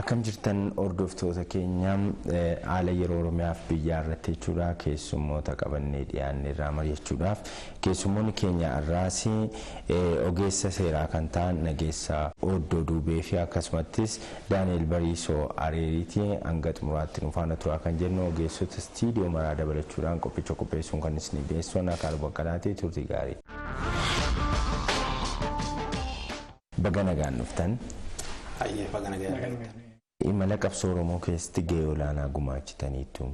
Akkam jirtan hordoftoota keenya haala yeroo Oromiyaaf biyya irratti jechuudha keessummoota qabannee dhiyaanne irraa mari'achuudhaaf keessummoonni keenya irraas ogeessa seeraa kan ta'an Nageessaa Oddoo Duubee fi akkasumattis Daani'el Bariisoo Areeriiti hanga xumuraatti nu faana turaa kan jennu ogeessota istiidiyoo maraa dabalachuudhaan qophicha qopheessuun kan isin dhiyeessuun Akaal Baqqalaatii turtii gaarii. Baga nagaan dhuftan. Imala qabsoo Oromoo keessatti gahee olaanaa gumaachitaniitu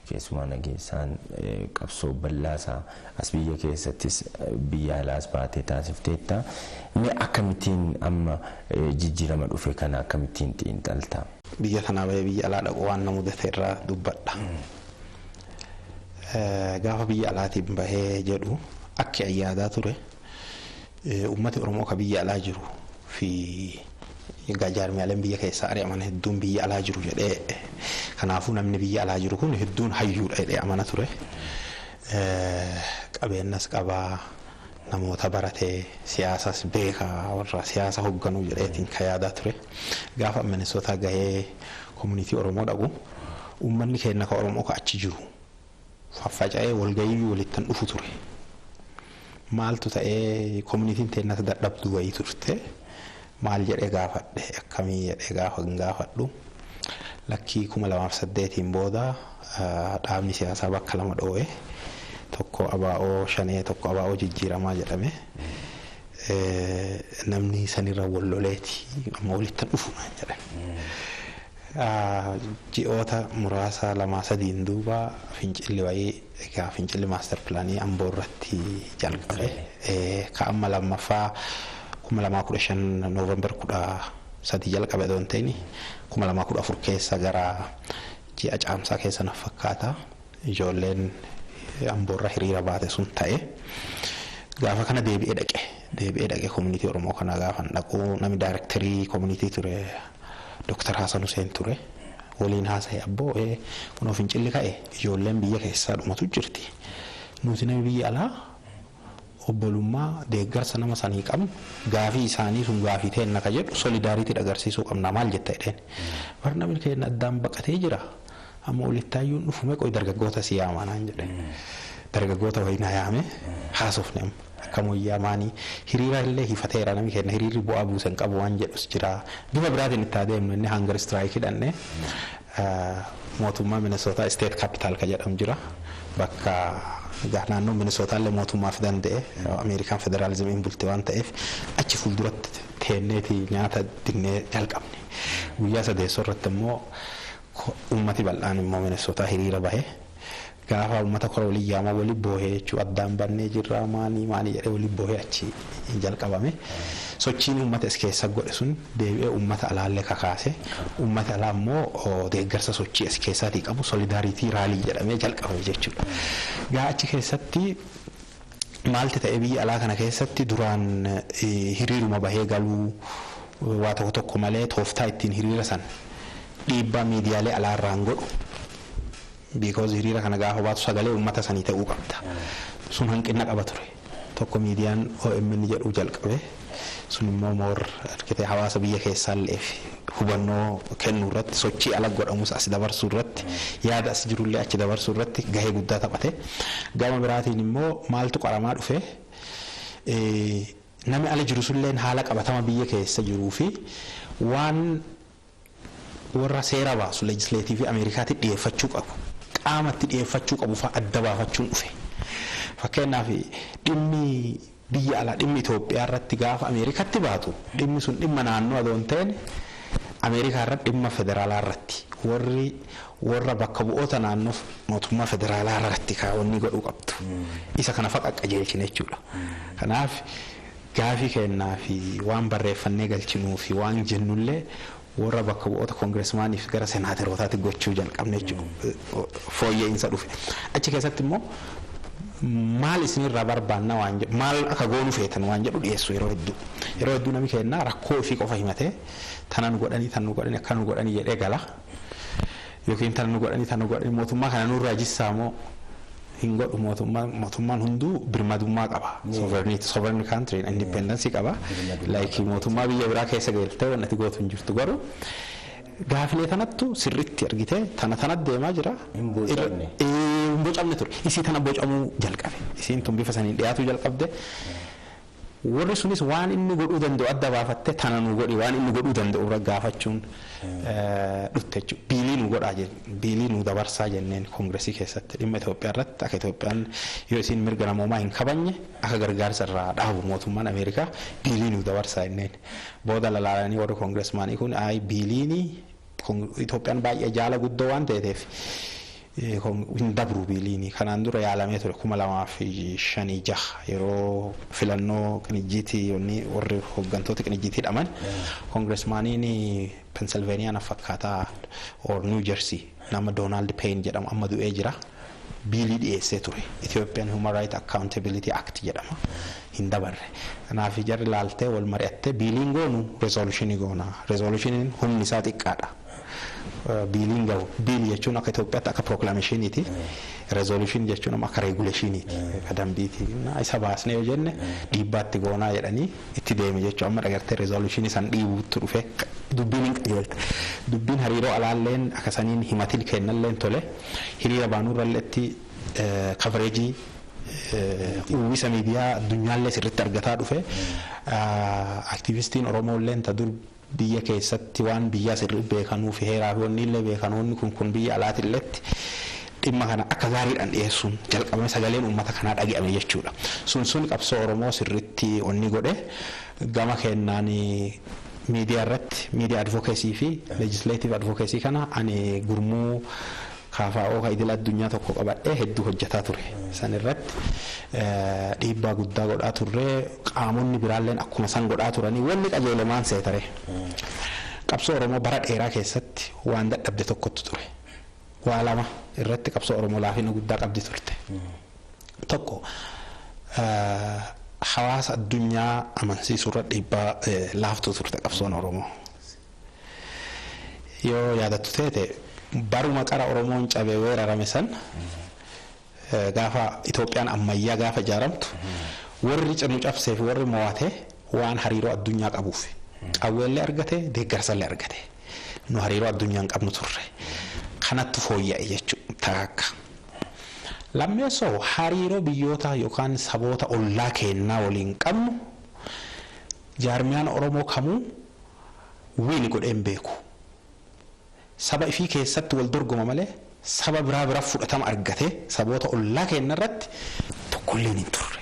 keessumaa Nageessaan qabsoo bal'aasaa as biyya keessattis biyya alaas baatee taasifteetta. Mee akkamittiin amma jijjiirama dhufe kana akkamittiin xiinxalta? Biyya kanaa bahee biyya alaa dhaquu waan na mudate irraa dubbadha. Gaafa biyya alaatiin bahee jedhu akka ayyaadaa ture uummati Oromoo ka biyya alaa jiru fi jaarmiyaaleen biyya keessaa ari'aman hedduun biyya alaa jiru jedhee kanaafuu namni biyya alaa jiru kun hedduun hayyuudha jedhee amana ture. Qabeenyas qabaa namoota baratee siyaasas beekaa warra siyaasa hoogganuu jedheetiin ka yaadaa ture. Gaafa Minnesota gahee komunitii Oromoo dhaqu uummanni keenya ka Oromoo ka achi jiru faffaca'ee walgahii walittan dhufu ture. Maaltu ta'ee komunitiin teennata dadhabdu wayii turte. Maal jedhee gaafadhe akkamii jedhee gaafadhu lakkii 2008 booda dhaabni siyaasaa bakka lama dho'e tokko ABO shanee tokko ABO jijjiiramaa jedhame namni sanirra walloleeti amma walittan dhufu jedhe. Ji'oota muraasa lama sadiin duuba fincilli wayii egaa fincilli maaster pilaanii Amboo irratti jalqabe ka amma lammaffaa 2015 November 13 jalqabe doon ta'ini 2014 keessa gara ji'a caamsaa keessa na fakkaata ijoolleen Amboorra hiriira baate sun ta'e gaafa kana deebi'ee dhaqe community Oromoo kana gaafa dhaqu nami directory community ture Dr. Hasan Hussein ture waliin haasa'e abboo kun fincilli ka'e ijoolleen biyya keessaa dhumatu jirti nuti nami biyya alaa obbolummaa deeggarsa nama sanii qabnu gaafii isaanii sun gaafii ta'e naka jedhu solidaaritii agarsiisuu qabna maal jetta jedheen bar namni keenya addaan baqatee jira amma walittaayyuun dhufume qoy dargaggoota siyaamaa naan jedhe dargaggoota wayina yaame haasofne akka moyyaa maanii hiriira illee hifateera namni keenya hiriirri bu'aa buusan qabu waan jedhus jira bifa biraatiin itti adeemnu inni hunger strike hidhanne mootummaa Minnesota state capital ka jedhamu jira bakka naannoo Minnesota illee mootummaaf danda'e American federalism in bulti waan ta'eef achi fuulduratti teenneeti nyaata dinnee jalqabne guyyaa sadeessoo irratti immoo uummati bal'aan immoo Minnesota hiriira bahe gaafa uummata kora walii yaama walii boohee jechuu addaan bannee jirra maanii jedhee walii boohee achi jalqabame sochiin uummata is keessa godhe sun deebi'ee uummata alaallee kakaase uummata alaa immoo deeggarsa sochii is keessaatii qabu solidaaritii raalii jedhamee jalqabame jechuudha. Gaa achi keessatti maalti ta'ee biyya alaa kana keessatti duraan hiriiruma bahee galuu waa tokko malee tooftaa ittiin hiriira san dhiibbaa miidiyaalee alaarraan godhu because hiriira kana gaafa baatu sagalee uummata sanii ta'uu qabda. Sun hanqina qaba ture. Tokko miidiyaan OMN jedhu jalqabe sun immoo moor argitee hawaasa biyya keessaa illee hubannoo kennuu irratti sochii ala godhamus as dabarsuu irratti yaada as jirullee achi dabarsuu irratti gahee guddaa taphate. Gama biraatiin immoo maaltu qaramaa dhufe namni ala jiru sulleen haala qabatama biyya keessa jiruu fi waan warra seera baasu legislative Ameerikaatti dhiyeeffachuu qabu qaamatti dhiyeeffachuu qabu fa'a adda baafachuun dhufe. Fakkeenyaaf dhimmi biyya alaa dhimmi Itoophiyaa irratti gaafa Ameerikaatti baatu dhimmi sun dhimma naannoo adoon ta'een Ameerikaa irratti dhimma federaalaa irratti warra bakka bu'oota naannoo mootummaa federaalaa irratti kaawwanni godhuu qabdu. Isa kana faqa qajeelchine jechuudha. Kanaaf gaafii kennaa fi waan barreeffannee galchinuu fi waan jennullee warra bakka bu'oota koongireesmaaniif gara senaaterootaatti gochuu jalqabne jechuudha. Fooyya'insa dhufe. Achi keessatti immoo maal isinirraa barbaanna waan jedhu maal akka goonu feetan waan jedhu dhiyeessu yeroo hedduu namni keenya rakkoo ofii qofa himatee tanan godhanii akka nu godhanii jedhee gala yookiin tanan godhanii mootummaa kana nurraa jissaa moo hin godhu mootummaan hunduu birmadummaa qaba sovereign country independence qaba like mootummaa biyya biraa keessa galtee wanti gootu hin jirtu garuu gaafilee tanattu sirriitti argite tana deemaa jira. Bocamne ture. Isii tana bocamuu jalqabe. Isiin tun bifa saniin dhiyaatu jalqabde. Warri sunis waan inni godhuu danda'u adda baafatte tana nu godhi waan inni godhuu danda'u irra gaafachuun dhutte jechuudha. Biilii nu godhaa jenna. Biilii nu dabarsaa jenneen koongireesii keessatti dhimma Itoophiyaa irratti akka Itoophiyaan yoo isiin mirga namoomaa hin kabajne akka gargaarsa irraa dhaabu mootummaan Ameerikaa biilii nu dabarsaa jenneen. Booda lalaalanii warri koongireesmaanii kun biiliinii Itoophiyaan baay'ee jaala guddoo waan ta'eef hin dabru biiliinii kanaan dura yaalamee ture 2005 yeroo filannoo qinijjiitii warri hooggantoota qinijjiitii dhaman koongireesmaaniin Pennsylvania fakkaataa or New Jersey nama Donald Payne jedhamu amma du'ee jira biilii dhiyeessee ture Ethiopian Human Rights Accountability Act jedhama hin dabarre kanaaf jarri laaltee wal mari'attee biiliin goonu resolutionii goona resolutionin humni isaa xiqqaadha. Biiliin gahu biilii jechuun akka Itoophiyaatti akka proclamationiti resolution jechuun akka regulationiiti akka dambiiti isa baasnee yoo jenne dhiibbaatti goonaa jedhanii itti deeme jechuun amma dhagartee resolution san dhiibuutti dhufe dubbiin hin qajeelte dubbiin hariiroo alaalleen akka saniin himatil kennalleen tole hiriira baanuurralleetti coveragii uwwisa miidiyaa addunyaallee sirriitti argataa dhufe aktiivistiin Oromoolleen ta dur biyya keessatti waan biyya sirrii beekanuu fi heeraa fi wanni illee beekanoonni kun biyya alaatilleetti dhimma kana akka gaariidhaan dhiyeessuun jalqabame sagaleen uummata kanaa dhaga'ame jechuudha. Sun qabsoo Oromoo sirriitti onni godhe gama kennaan miidiyaa irratti miidiyaa advokeesii fi legislative advokeesii kana ani gurmuu KFO idil addunyaa tokko qabadhee hedduu hojjetaa ture. San irratti dhiibbaa guddaa godhaa turre qaamonni biraalleen akkuma san godhaa turanii wanni qajeelamaan seetare. Qabsoo Oromoo bara dheeraa keessatti waan dadhabde tokkotu ture. Waa lama irratti qabsoo Oromoo laafina guddaa qabdi turte. Tokko hawaasa addunyaa amansiisuurra dhiibbaa laaftuu turte qabsoon Oromoo. Yoo yaadattu teete baruma qara Oromoon cabee weerarame san gaafa Itoophiyaan ammayyaa gaafa ijaaramtu warri cinu cabsee fi warri mo'ate waan hariiroo addunyaa qabuuf qawweellee argate deeggarsallee argate nu hariiroo addunyaan qabnu turre kanatti fooyya'e jechuudha taakka lammeessoo hariiroo biyyoota yookaan saboota ollaa kennaa waliin qabnu jaarmiyaan Oromoo kamuu wiini godheen beeku saba ifii keessatti wal dorgoma malee saba biraa fudhatama argate saboota ollaa kenna irratti tokkolleen hin turre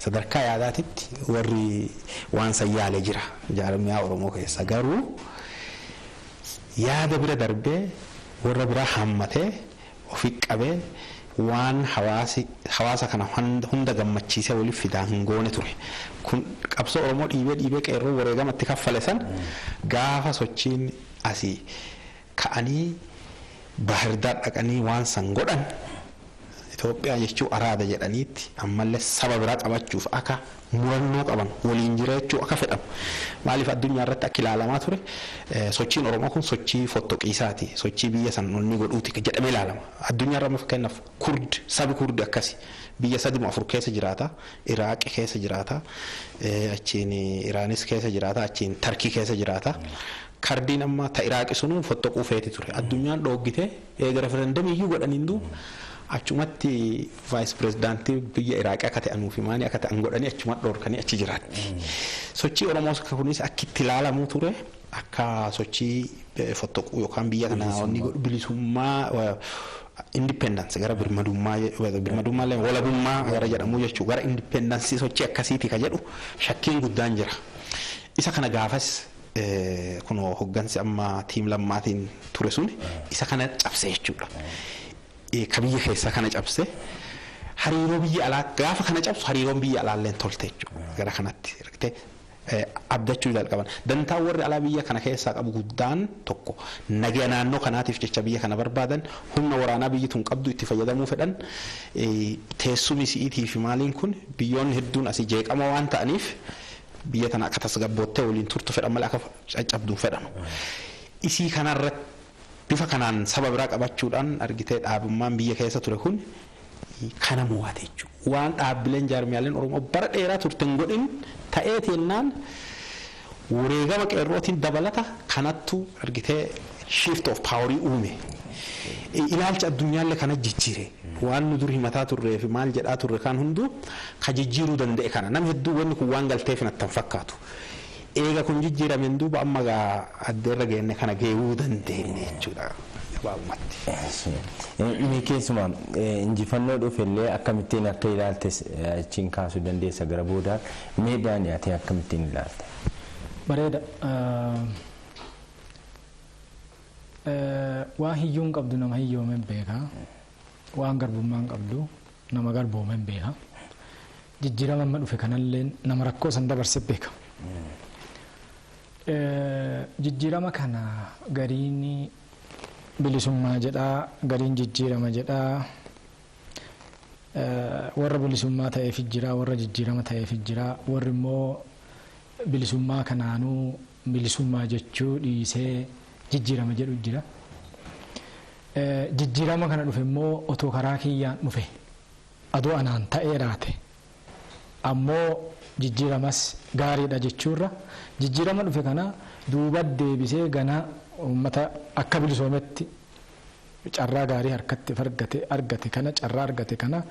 sadarkaa yaadaatitti warri waan sayyaalee jira jaarmiyaa Oromoo keessa garuu yaada bira darbee warra biraa hammatee ofii qabee waan hawaasa kana hunda gammachiisee waliif fidaa hin goone ture kun qabsoo Oromoo dhiibee qeerroo wareegamatti kaffale san gaafa sochiin asii ka'anii bahirdaad dhaqanii waan san godhan Itoophiyaa jechuu araada jedhaniitti ammallee saba biraa qabachuuf akka murannoo qaban waliin jiraachuu akka fedhan maaliif addunyaa irratti akka ilaalamaa ture sochiin Oromoo kun sochii fottoqiisaati sochii biyya san onni godhuuti jedhamee ilaalama addunyaa irra fakkeenyaaf sabi kurdi akkasi biyya 3-4 keessa jiraata Iraaq keessa jiraata achiin Iraanis keessa jiraata achiin Tarkii keessa jiraata Kardiin amma ta Iraaqi sunu fottoquu feeti ture addunyaan dhoggite eega referendum iyyuu godhaniin duuba achumatti vice president biyya Iraaqi akka ta'anuu fi maani akka ta'an godhanii achumatti dhorkanii achi jiraatti sochii Oromoo kunis akka itti ilaalamu ture akka sochii fottoquu yookaan biyya kana onni bilisummaa independence gara birmadummaa leen walabummaa gara jedhamu jechuu gara independence sochii akkasiiti ka jedhu shakkiin guddaan jira isa kana gaafas kun hoggansi amma tiim lammaatiin ture sun isa kana cabse jechuudha. Ka biyya keessa kana cabse hariiroo biyya alaa gaafa kana cabsu hariiroon biyya alaalleen tolte jechuudha. Gara kanatti argitee abdachuu jalqaban. Dantaa warri alaa biyya kana keessaa qabu guddaan tokko nagaa naannoo kanaatiif jecha biyya kana barbaadan humna waraanaa biyyi tun qabdu itti fayyadamuu fedhan teessumni si'iitii fi maaliin kun biyyoonni hedduun asii jeeqama waan ta'aniif biyya tana akka tasgabboottee waliin turtu fedhan malee akka caccabduun fedhan. Isii kanarratti bifa kanaan saba biraa qabachuudhaan argitee dhaabummaan biyya keessa ture kun kana mo'ate jechuudha. Waan dhaabbileen jaarmiyaaleen Oromoo bara dheeraa turten godhin ta'ee teennaan wareegama qeerrootiin dabalata kanattu argitee shift of power uume. Ilaalcha addunyaallee kana jijjiire waan nu dur himataa turree fi maal jedhaa turre kan hunduu ka jijjiiruu danda'e kana namni hedduu wanni kun waan galteef natti fakkaatu. Eega kun jijjiirameen duuba amma addeerra geenne kana geewuu dandeenye jechuudha. Inni keessumaa injifannoo dhufellee akkamittiin akka ilaaltes achiin kaasuu dandeessa gara boodaan meedaan yaatee akkamittiin ilaalta? Bareeda. Waan hiyyuun qabdu nama hiyyoomeen beeka. Waan garbummaan qabdu nama garboomeen beeka. Jijjiirama amma dhufe kanallee nama rakkoo san dabarse beeka. Jijjiirama kana gariin bilisummaa jedhaa, gariin jijjiirama jedhaa. Warra bilisummaa ta'eef jira, warra jijjiirama ta'eef jira, warri immoo bilisummaa kanaanuu bilisummaa jechuu dhiisee jijjiirama jedhu jira. Jijjiirama kana dhufe immoo otoo karaa kiyyaan dhufe adoo anaan ta'ee raate ammoo jijjiiramas gaariidha jechuurra jijjiirama dhufe kana duuba deebisee gana uummata akka bilisoometti carraa gaarii harkatti argate kana carraa argate kana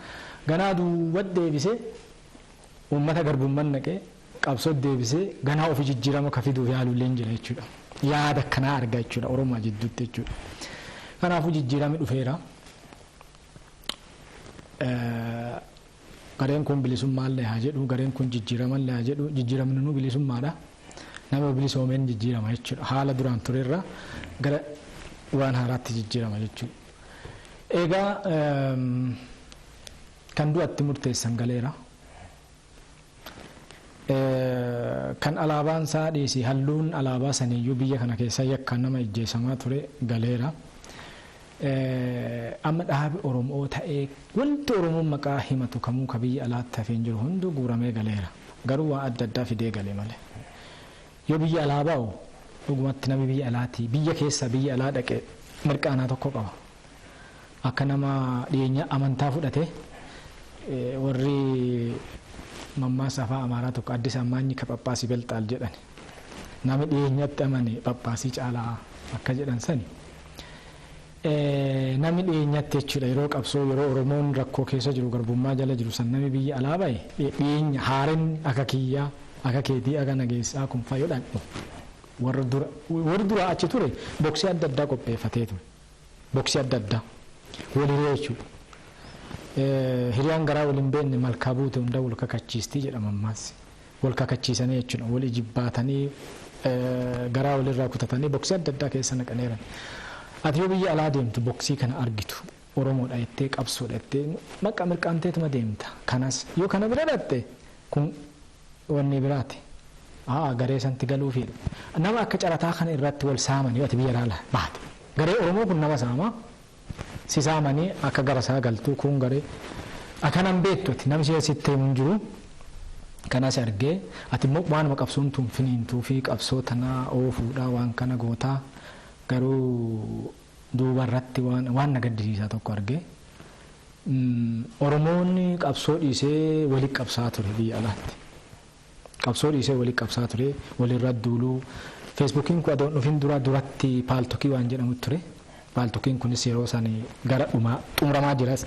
ganaa duuba deebisee uummata garbummaan naqee qabsoo deebisee ganaa ofii jijjiirama ka fiduuf yaaluullee jira jechuudha. Yaada kanaa argaa jechuudha Oromoo jidduutti jechuudha. Kanaafuu jijjiirami dhufeera. Gareen kun bilisummaallee haa jedhu, gareen kun jijjiiramallee haa jedhu, jijjiiramni nu bilisummaadha. Nama bilisoomeen jijjiirama jechuudha. Haala duraan turerra gara waan haaraatti jijjiirama jechuudha. Egaa kan du'atti murteessan galeera. Kan alaabaan isaa dhiisi halluun alaabaa saniyyuu biyya kana keessa yakkaan nama ijjeessamaa ture galeera. Amma dhaabi Oromoo ta'ee wanti Oromoon maqaa himatu kamuu ka biyya alaatti hafeen jiru hunduu guuramee galeera. Garuu waan adda addaa fidee galee malee. Yoo biyya alaa baa'u dhugumatti namni biyya alaati biyya keessa biyya alaa dhaqee mirqaanaa tokko qaba. Akka nama dhiyeenya amantaa fudhate warri mammaasa afaan Amaaraa tokko Addis Ammaanyi ka Phaaphaasii Belxaal jedhan. Namni dhiyeenyatti amane Phaaphaasii caalaa akka jedhan sani. Namni dhiyeenyatti jechuudha yeroo qabsoo yeroo Oromoon rakkoo keessa jiru garbummaa jala jiru san namni biyya alaa bahe dhiyeenya haaren akka kiyyaa akka keetii akka nageessaa kun fayyadhaan warra dura achi ture boksii adda addaa qopheeffatee ture. Boksii adda addaa waliree jechuudha. Hiriyaan garaa waliin beekne malkaa buute hunda wal kakachiistii jedhama ammaas. Wal kakachiisanii jechuudha wal ijibbaatanii garaa walirraa kutatanii boksii adda addaa keessa naqaneeran. Ati yoo biyya alaa deemtu boksii kana argitu Oromoodha jettee qabsoodha jettee maqaa mirqaanteetuma deemta. Kanas yoo kana bira dhatte kun wanni biraati. Garee santi galuufi. Nama akka carataa kana irratti wal saaman yoo ati biyya alaa baate. Garee Oromoo kun nama saama. Si saamanii akka garasaa galtuu kun garee akkanaan beektuuti namni si asitti himu jiru. Kanas argee ati immoo waanuma qabsoon tun finiintuu fi qabsoo tanaa oofuudha waan kana gootaa. Garuu duuba irratti waan na gaddisiisaa tokko argee Oromoonni qabsoo dhiisee waliin qabsaa ture biyya alaatti. Qabsoo dhiisee waliin qabsaa ture walirra duuluu. Feesbuukiin kun adoon dhufin duratti paaltokii waan jedhamu ture. Paaltokiin kunis yeroo sanii gara xumuramaa jiras.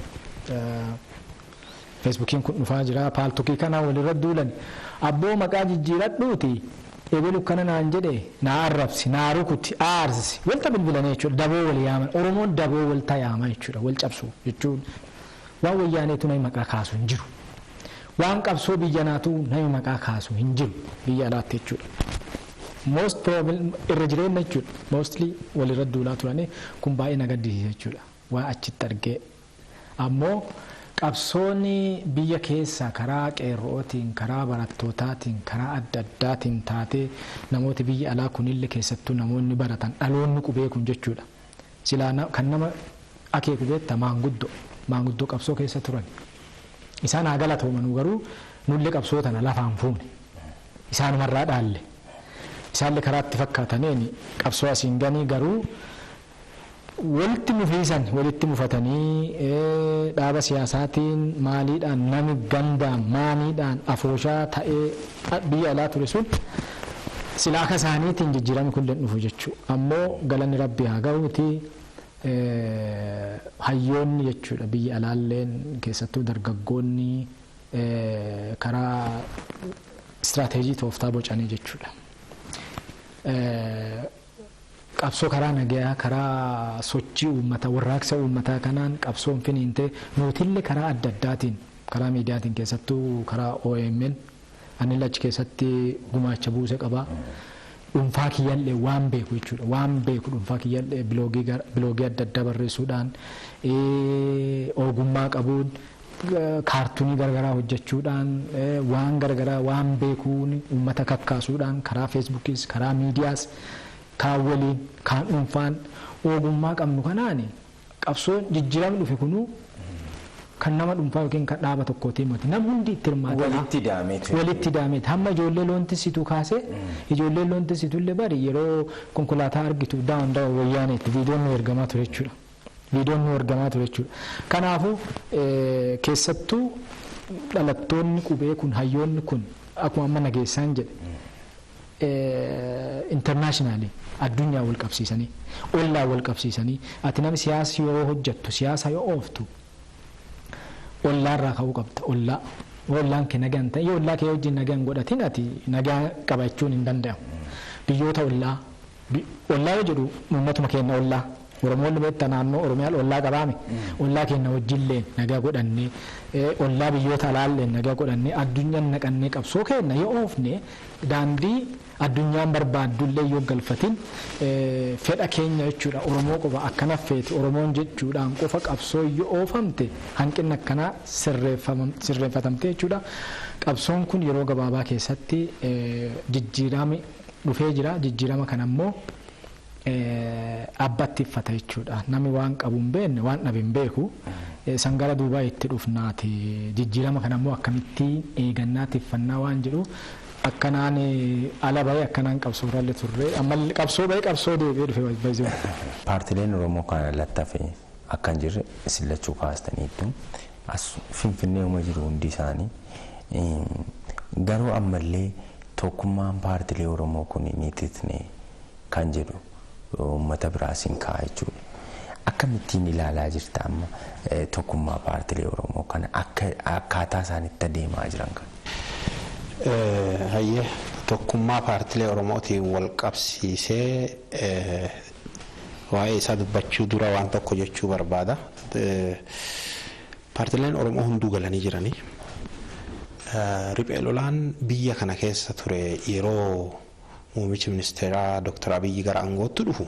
Feesbuukiin kun dhufaa jira. Paaltokii kana walirra duulan abboo maqaa jijjiiradhuuti. Eebelu kana naan jedhe naa arrabsi naa rukuti aarsi walta bilbilanii jechuudha daboo wal yaaman Oromoon daboo walta yaama jechuudha wal cabsu jechuun waan wayyaaneetu namni maqaa kaasu hin jiru waan qabsoo biyya naatu namni maqaa kaasu hin jiru biyya alaatti jechuudha most probably irra jireenya jechuudha mostly walirra duulaa turanii kun baay'ee na gaddisiisa jechuudha waan achitti argee ammoo qabsoonni biyya keessa karaa qeerrootiin karaa barattootaatiin karaa adda addaatiin taatee namooti biyya alaa kunillee keessattuu namoonni baratan dhaloonni qubee kun jechuudha. Silaa kan nama akeeku beekta maanguddoo qabsoo keessa turan. Isaan haa galatoomanuu garuu nullee qabsoo tana lafaan fuune. Isaanumarraa dhaalle. Isaallee karaatti fakkaataniin qabsoo asiin ganii garuu walitti mufatanii dhaaba siyaasaatiin maaliidhaan nami gandaan maaniidhaan afooshaa ta'ee biyya alaa ture sun silaa akka isaaniitiin jijjiirame kunneen dhufu jechuudha. Ammoo galanni rabbi haa ga'uuti hayyoonni jechuudha biyya alaalleen keessattuu dargaggoonni karaa istiraatejii tooftaa bocanii jechuudha. Qabsoo karaa nagayaa karaa sochii uummataa warraaqsa uummataa kanaan qabsoon finiinte nutillee karaa adda addaatiin karaa miidiyaatiin keessattuu karaa OMN ani achi keessatti gumaacha buuse qaba. Dhuunfaa kiyyallee waan beeku jechuudha. Waan beeku dhuunfaa kiyyallee biloogii adda addaa barreessuudhaan ogummaa qabuun kaartuunii garagaraa hojjechuudhaan waan garagaraa waan beekuun uummata kakkaasuudhaan karaa feesbuukis karaa miidiyaas kaan waliin kaan dhuunfaan ogummaa qabnu kanaani qabsoon jijjiiramni dhufe kunuu kan nama dhuunfaa yookiin kan dhaaba tokkootiin miti nam hundi itti hirmaata walitti daameeti hamma ijoollee loon tisituu kaasee ijoollee loon tisitullee bari yeroo konkolaataa argitu daawwan wayyaaneetti viidiyoon nu ergamaa ture jechuudha. Kanaafuu keessattuu dhalattoonni qubee kun hayyoonni kun akkuma amma nageessaan jedhe internaashinaali addunyaa wal qabsiisanii ollaa wal qabsiisanii ati namni siyaasa yoo hojjettu siyaasa yoo ooftu ollaarraa ka'uu qabda ollaan kee nagaan ta'e yoo ollaa kee wajjin nagaan godhatin ati nagaa qabachuun hin danda'amu. Biyyoota ollaa yoo jedhu uummatuma keenya ollaa Oromoonni beektaa naannoo Oromiyaa ollaa qabaame ollaa keenya wajjillee nagaa godhannee ollaa biyyoota alaallee nagaa godhannee addunyaan naqannee qabsoo keenya yoo oofne daandii addunyaan barbaaddullee yoo galfatin fedha keenya jechuudha. Oromoo qofa akkana feeti Oromoon jechuudhaan qofa qabsoo yoo oofamte hanqinni akkanaa sirreeffatamte jechuudha. Qabsoon kun yeroo gabaabaa keessatti jijjiirame dhufee jira. Jijjiirama kana ammoo abbattiffata jechuudha. Namni waan qabu hin beekne waan dhabe hin beeku. Sangara duubaa itti dhufnaati. Jijjiirama kana ammoo akkamitti eegannaatiffannaa waan jedhu akkanaan ala bahee akkanaan qabsoo irrallee turre amma qabsoo bahee qabsoo deebi'ee dhufe baay'ee. Paartileen Oromoo kana lattafe akkan jirre sillachuu kaastaniitu as Finfinnee uma jiru hundi isaanii garuu ammallee tokkummaan paartilee Oromoo kun ni titne kan jedhu uummata biraasiin kaa'aa jechuudha. Akkamittiin ilaalaa jirta amma tokkummaa paartilee Oromoo kana akkaataa isaanitti adeemaa jiran kana? Hayyee tokkummaa paartilee Oromootiin wal qabsiisee waa'ee isaa dubbachuu dura waan tokko jechuu barbaada. Paartileen Oromoo hunduu galanii jiranii. Riphee lolaan biyya kana keessa ture yeroo muummichi ministeeraa Dr. Abiyyi gara aangootti dhufu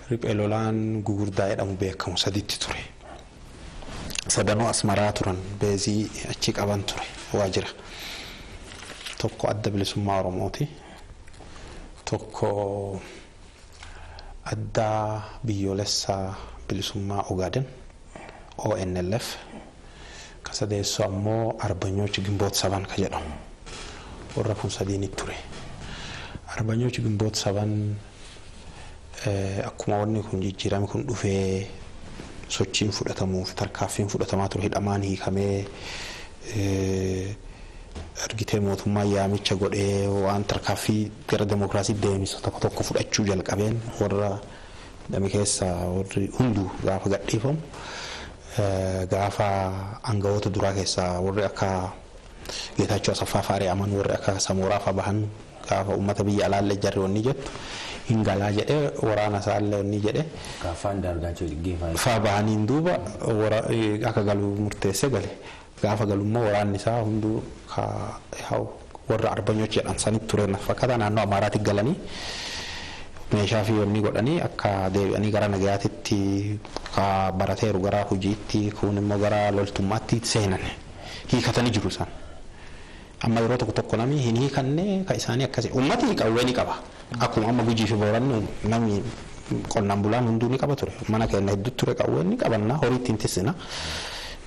riphee lolaan gugurdaa jedhamu beekamu sadiitti ture. Sadanuu asmaraa turan beezii achi qaban ture waajjira. Tokko adda bilisummaa Oromooti. Tokko adda biyyoolessaa bilisummaa Ogaaden ONLF. Kasadeessoo ammoo arbanyoochi gimboot saban ka jedhamu. Warra kun sadiin ture. Arbanyoochi gimboot saban akkuma wanni kun jijjiirame kun dhufee sochiin fudhatamuuf tarkaaffiin fudhatamaa ture hidhamaan hiikamee argitee mootummaa yaamicha godhee waan tarkaaffii gara demokraasii deemisu tokko fudhachuu jalqabeen warra dami keessa warri hunduu gaafa gadhiifamu gaafa aangawoota duraa keessaa warri akka Geetaachoo Asaffaa Faaree aman warri akka Samooraa fa'aa bahan gaafa uummata biyya alaallee jarri wanni jettu hin galaa jedhee waraana isaallee wanni jedhee gaafaan Dargaggoo Jiggeeffaa fa'aa bahaniin duuba akka galuu murteessee gale. Gaafa galummaa waraanni isaa hunduu warra arbanyoochi jedhan sanitti tureen fakkaata naannoo Amaaraatti galanii meeshaa fi wanni godhanii akka deebi'anii gara nagayaatitti barateeru gara hojiitti kun immoo gara loltummaatti seenan hiikatanii jiru isaan. Amma yeroo tokko namni hin hiikanne ka isaanii akkasii uummati qawwee ni qaba. Akkuma amma Gujii fi Booranni namni qonnaan bulaan hunduu ni qaba ture. Mana keenya hedduutti ture qawwee ni qabanna horii ittiin tissina.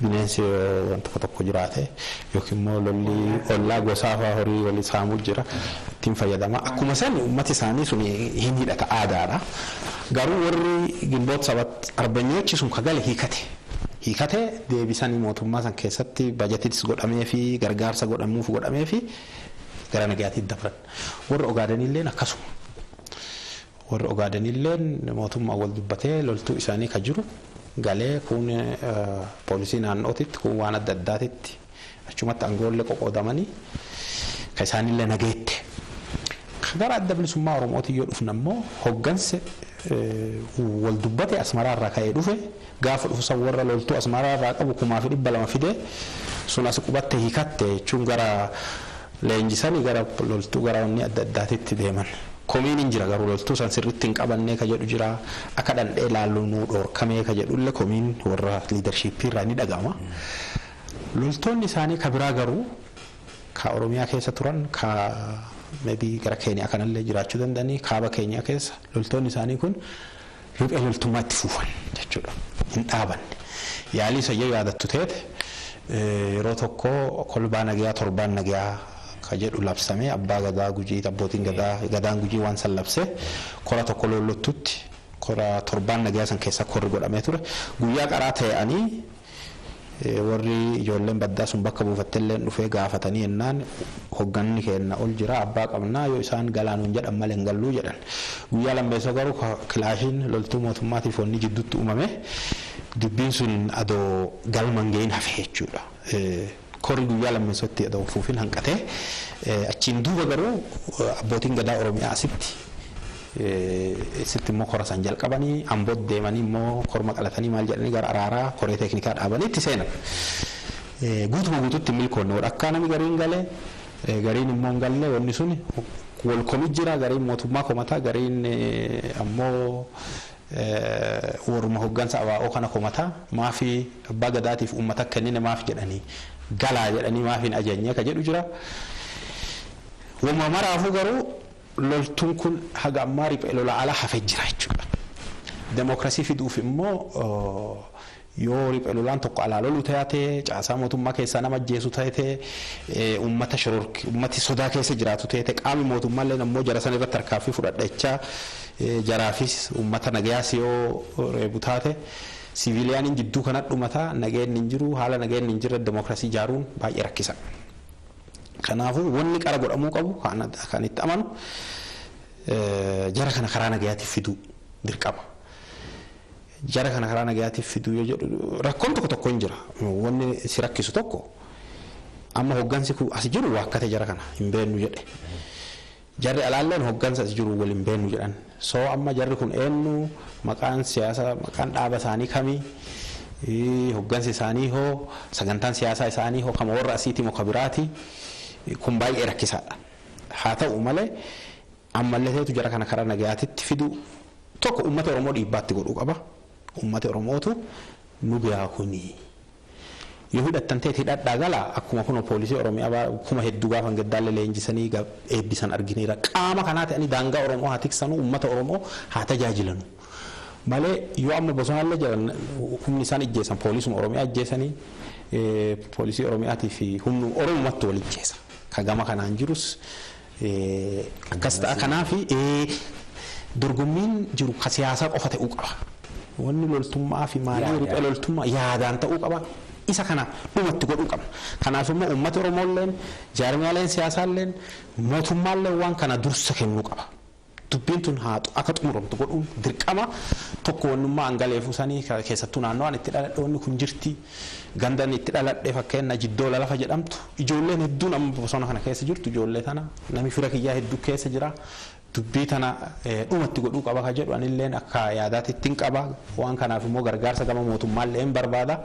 Bineensi wanta tokko jiraate yookiin immoo lolli ollaa gosaa fa'aa horii walii saamuu jira ittiin fayyadama. Akkuma san uummati isaanii sun hin hidhata aadaadha. Garuu warri gimboot sabat arbanyoochi sun kagale hiikate deebisanii mootummaa san keessatti bajetis godhamee fi gargaarsa godhamuuf godhamee fi gara nagaatti dabran warra Ogaadenilleen akkasuma warra Ogaadenilleen mootummaa wal dubbatee loltuu isaanii ka jiru galee kun poolisii naannootitti kun waan adda addaatitti achumatti aangoollee qoqqoodamanii ka isaanillee nageette gara adda bilisummaa Oromootii yoo dhufna immoo hogganse wal dubbate Asmaraa irraa ka'ee dhufe gaafa dhufu san warra loltuu Asmaraa irraa qabu 2,200 fide sun as qubatte hiikatte jechuun gara leenjisanii gara loltuu gara wanni adda addaatitti deeman komiin hin jira garuu loltuu san sirriitti hin qabannee ka jedhu jira akka dhandhee laallu nu dhorkamee ka jedhullee komiin warra liidarshiippii irraa ni dhagama loltoonni isaanii ka biraa garuu ka Oromiyaa keessa turan ka maybe gara Keeniyaa kanallee jiraachuu danda'anii kaaba Keeniyaa keessa loltoonni isaanii kun riphee loltummaa itti fuufan jechuudha hin dhaabanne yaalii sayyoo yaadattu teete yeroo tokko kolbaa nagayaa torbaan nagayaa ka jedhu labsamee abbaa gadaa Gujii abbootiin gadaan Gujii waan san labse kora tokko lollottutti kora torbaan nagayaa san keessa korri godhamee ture guyyaa qaraa ta'anii warri ijoolleen baddaa sun bakka buufatteelleen dhufee gaafatanii ennaan hogganni kenna ol jira abbaa qabnaa yoo isaan galaanuun jedhan malee hin galluu jedhan guyyaa lammeessa garuu kilaashiin loltuu mootummaatiif wanni jidduutti uumame dubbiin sun adoo galman gahin hafe jechuudha korri guyyaa lammeessatti adoo fuufin hanqatee achiin duuba garuu abbootiin gadaa Oromiyaa asitti immoo kora san jalqabanii amboot deemanii immoo korma qalatanii maal jedhanii gara araaraa koree teeknikaa dhaabanii itti seenan guutuma guututti milkoonne akka namni gariin galee gariin immoo hin galle wanni sun wal komii jira gariin mootummaa komataa gariin ammoo warruma hoggansa abaa'oo kana komataa maafi abbaa gadaatiif uummata kennine maaf jedhanii galaa jedhanii maaf hin ajajne ka jedhu jira wama maraafuu garuu loltuun kun haga ammaa riphee lola ala hafee jira jechuudha. Demokrasii fiduuf immoo yoo riphee lolaan tokko alaa lolu taate caasaa mootummaa keessaa nama ajjeesu taate uummata shororki uummati sodaa keessa jiraatu taate qaami mootummaallee ammoo jara san irratti harkaaffii fudhadhachaa jaraafis uummata nagayaas yoo reebu taate siviiliyaaniin jidduu kanatti dhumata nageenni hin jiru haala nageenni hin jirre demokrasii ijaaruun baay'ee rakkisa. Kanaafuu wanni qara godhamuu qabu kan itti amanu jara kana karaa nagayaatiif fiduu dirqama. Jara kana karaa nagayaatiif fiduu yoo jedhu rakkoon tokko hin jira. Wanni si rakkisu tokko amma hoggansi kun as jiru waakkate jara kana hin beeknu jedhe. Jarri alaalleen hoggansa as jiru wal hin beeknu jedhan. Soo amma jarri kun eenyu maqaan siyaasa maqaan dhaaba isaanii kamii hoggansi isaanii hoo sagantaan siyaasaa isaanii hoo kama warra asiiti moo kabiraati kun baay'ee rakkisaadha. Haa ta'u malee ammallee ta'etu jara kana karaa nagayaatitti fidu tokko uummata Oromoo dhiibbaatti godhuu qaba. Uummata Oromootu nu biraa kuni yoo hidhattan ta'e hidhadhaa gala akkuma kun poolisii Oromiyaa kuma hedduu gaafa gaddaalle leenjisanii eebbisan argineera qaama kanaa ta'anii daangaa Oromoo haa tiksanuu uummata Oromoo haa tajaajilanu. Malee yoo amma bosonaallee jiran humni isaan ijjeessan poolisuma Oromiyaa ijjeessanii poolisii Oromiyaatii fi humni Oromumatti wal ijjeessa. Kagama kanaan jirus akkas ta'a kanaaf dorgommiin jiru ka siyaasaa qofa ta'uu qaba. Wanni loltummaa fi maalii riphee loltummaa yaadaan ta'uu qaba. Isa kana dhumatti godhuu qabna. Kanaaf immoo uummata Oromoolleen jaarmiyaaleen siyaasaalleen mootummaalleen waan kana dursa kennuu qaba. Dubbiin tun haatu akka xumuramtu godhuun dirqama tokko wannummaa angaleefuu sanii keessattuu naannoo itti dhaladhoonni kun jirti gandan itti dhaladhee fakkeenya jiddoo lafa jedhamtu ijoolleen hedduun amma bosona kana keessa jirtu ijoollee tana namni fira kiyyaa hedduu keessa jira dubbii tana dhumatti godhuu qaba ka jedhu anilleen akka yaadaatti ittiin qaba waan kanaaf immoo gargaarsa gama mootummaallee hin barbaada.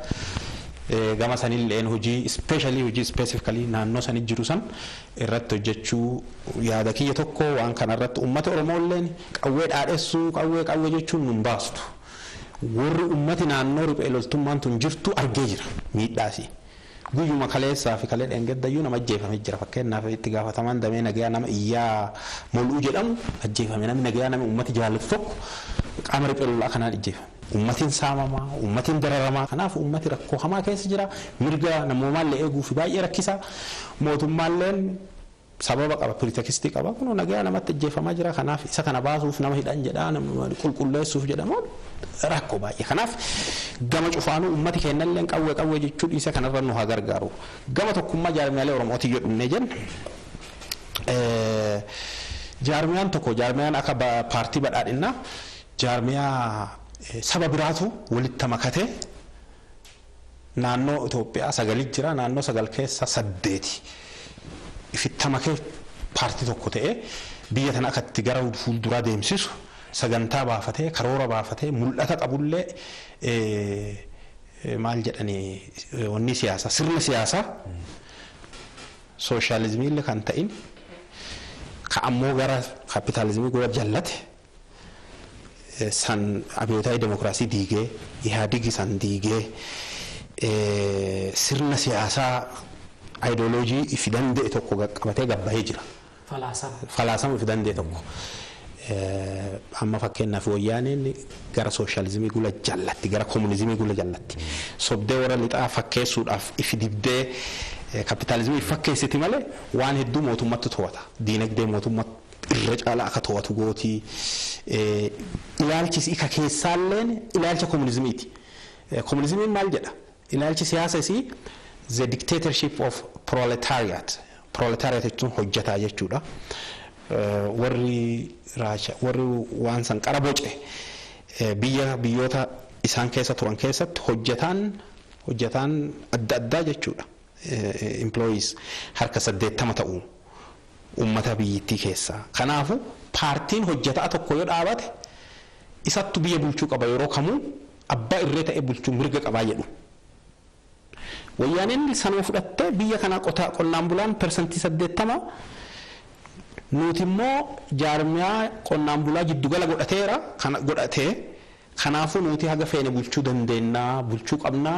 Gama sanilleen hojii especially hojii specifically naannoo sanit jiru san irratti hojjechuu yaada kiyya tokko waan kana irratti uummata Oromoolleen qawwee dhaadhessuu qawwee jechuun nun baastu warri uummati naannoo riphee loltummaan tun jirtu argee jira miidhaasi guyyuma kaleessaa fi kalee dheengaddayyuu nama ajjeefamee jira fakkeenyaaf itti gaafatamaan damee nagayaa nama iyyaa moluu jedhamu ajjeefame namni nagayaa nama uummati jaallatu tokko qaama riphee lolaa kanaan ajjeefame. Ummatiin saamamaa, ummatiin dararamaa kanaaf ummati rakkoo hamaa keessa jira mirga namoomaallee eeguu fi baay'ee rakkisa mootummaalleen sababa qaba pirootekistii qaba kun nagaa namatti ajjeefamaa jira kanaaf isa kana baasuuf nama hidhan jedhaa nama qulqulleessuuf jedhamu rakkoo baay'ee kanaaf gama cufaanuu ummati kennalleen qawwee jechuun isa kanarra nu haa gargaaru gama tokkummaa jaarmiyaalee Oromootii yoo dhumnee jenna jaarmiyaan tokko jaarmiyaan akka paartii badhaadhinaa jaarmiyaa saba biraatu walitti makatee naannoo Itoophiyaa 9 jira naannoo 9 keessa 8 ifitti makee paartii tokko ta'ee biyya tana akka itti gara fuulduraa deemsisu sagantaa baafatee karoora baafatee mul'ata qabullee maal jedhanii wanni siyaasa sirna siyaasaa sooshaalizimii kan ta'in ka ammoo gara kapitaalizimii gura jallate san abiyyoota demokraasii diigee ihaadigi san diigee sirna siyaasaa ideoloojii ifi danda'e tokko qabatee gabbahee jira. Falaasama ifi danda'e tokko. Amma fakkeenyaaf wayyaaneen gara sooshaalizimii gula jallatti gara komunizimii gula jallatti. Sobdee warra lixaa fakkeessuudhaaf ifi dibdee kapitaalizimii fakkeessiti malee waan hedduu mootummatti to'ata. Diinagdee mootummatti irra caalaa akka to'atu gootii. Ilaalchi isa keessaalleen ilaalcha komunizimiiti. Komunizimiin maal jedha? Ilaalchi siyaasa isii the dictatorship of proletariat. Proletariat jechuun hojjetaa jechuudha. Warri waan san qara boce biyyoota isaan keessa turan keessatti hojjetaan adda addaa jechuudha. Employees harka 80 ta'u ummata biyyattii keessa. Kanaafu paartiin hojjetaa tokko yoo dhaabate isattu biyya bulchuu qaba yeroo kamuu abbaa irree ta'e bulchuu mirga qabaa jedhu. Wayyaaneen sanuma fudhattee biyya kana qonnaan bulaan persentii 80 nuti immoo jaarmiyaa qonnaan bulaa giddugala godhateera kana godhatee kanaafu nuti haga feene bulchuu dandeenya bulchuu qabna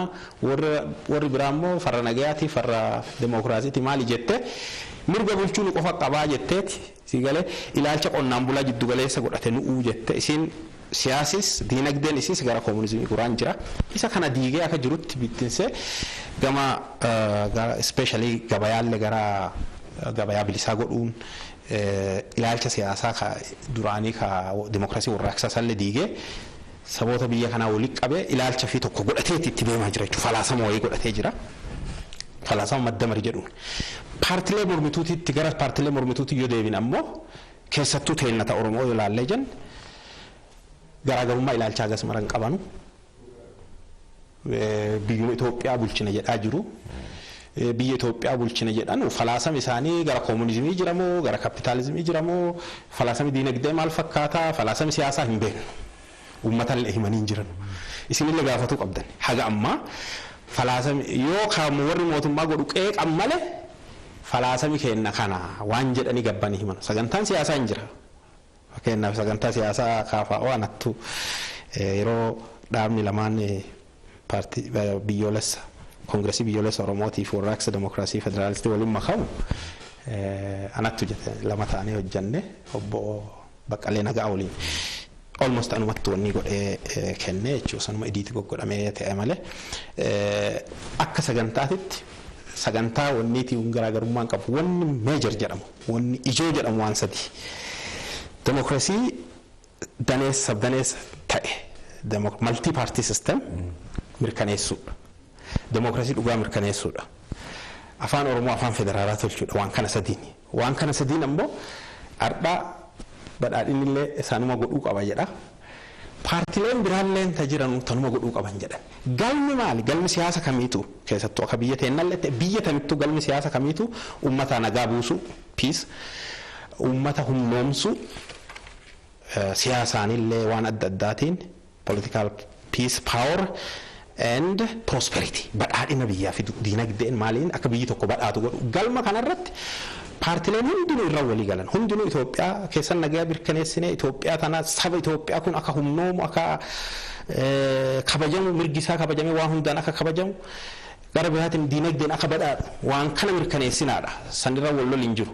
warri biraa immoo farra nagayaati farra demokraasiiti maali jette mirga bulchuu nu qofa qabaa jetteeti sigalee ilaalcha qonnaan bulaa giddugaleessa godhate nu'uu jette isin siyaasis diinagdeen isis gara komunizimii guraan jira isa kana diigee akka jirutti bittinsee gama especially gabayaalle gara gabayaa bilisaa godhuun ilaalcha siyaasaa ka duraanii ka demokraasii warraaqsaa sallee diigee saboota biyya kanaa walitti qabee ilaalcha fi tokko godhateetti itti deemaa jira jechuudha. Falaasama wayii godhatee jira. Falaasama maddamari jedhuun. Paartilee mormituutiitti gara paartilee mormituutti yoo deebin ammoo keessattuu teennata Oromoo yoo ilaallee jennu garaagarummaa ilaalchaa agas maran qabanu biyya Itoophiyaa bulchina jedhaa jiru. Biyya Itoophiyaa bulchina jedhan falaasama isaanii gara komunizimii jiramoo gara kapitaalizimii jiramoo falaasama diinagdee maal fakkaata falaasama siyaasaa hin beeknu. Ummata himanii jiran isinillee gaafatu qabdan haga amma falaasami yoo kaamu warri mootummaa godhu qeeqan malee falaasami kenna kana waan jedhani gabbanii himan sagantaan siyaasaa hin jira fakkeenyaaf sagantaa siyaasaa kaafaa waanattu yeroo dhaabni lamaan paartii biyyoolessa koongireesii biyyoolessa Oromootiif warraaqsa demokraasii federaalistii waliin makamu anattu jette lama ta'anii hojjanne obbo Baqqalee Nagaa waliin almost anumatti wanni godhee kennee jechuudha sanuma idiitti goggodhamee ta'e malee akka sagantaatitti sagantaa wanniitii garaagarummaan qabu wanni meejor jedhamu wanni ijoo jedhamu waan sadii demokraasii daneessa ta'e multi party system mirkaneessuudha demokraasii dhugaa mirkaneessuudha afaan Oromoo afaan federaalaa tolchuudha waan kana sadiin ammoo ardhaa badhaadhinillee isaanuma godhuu qaba jedha. Paartileen biraalleen tajiran tanuma godhuu qaban jedha. Galmi maali? Galmi siyaasa kamiitu keessattuu akka biyya teennallee biyya tamittuu galmi siyaasa kamiitu uummata nagaa buusu peace uummata humnoomsu siyaasaanillee waan adda addaatiin political peace power and prosperity badhaadhina biyyaa fi diinagdeen maaliin akka biyyi tokko badhaatu godhu galma kanarratti paartileen hundinuu irra walii galan hundinuu Itoophiyaa keessan nagaa mirkaneessine Itoophiyaa tana saba Itoophiyaa kun akka humnoomu akka kabajamu mirgisaa kabajame waan hundaan akka kabajamu gara biraatiin diinagdeen akka badhaadhu waan kana mirkaneessinaadha sanirra wal loliin jiru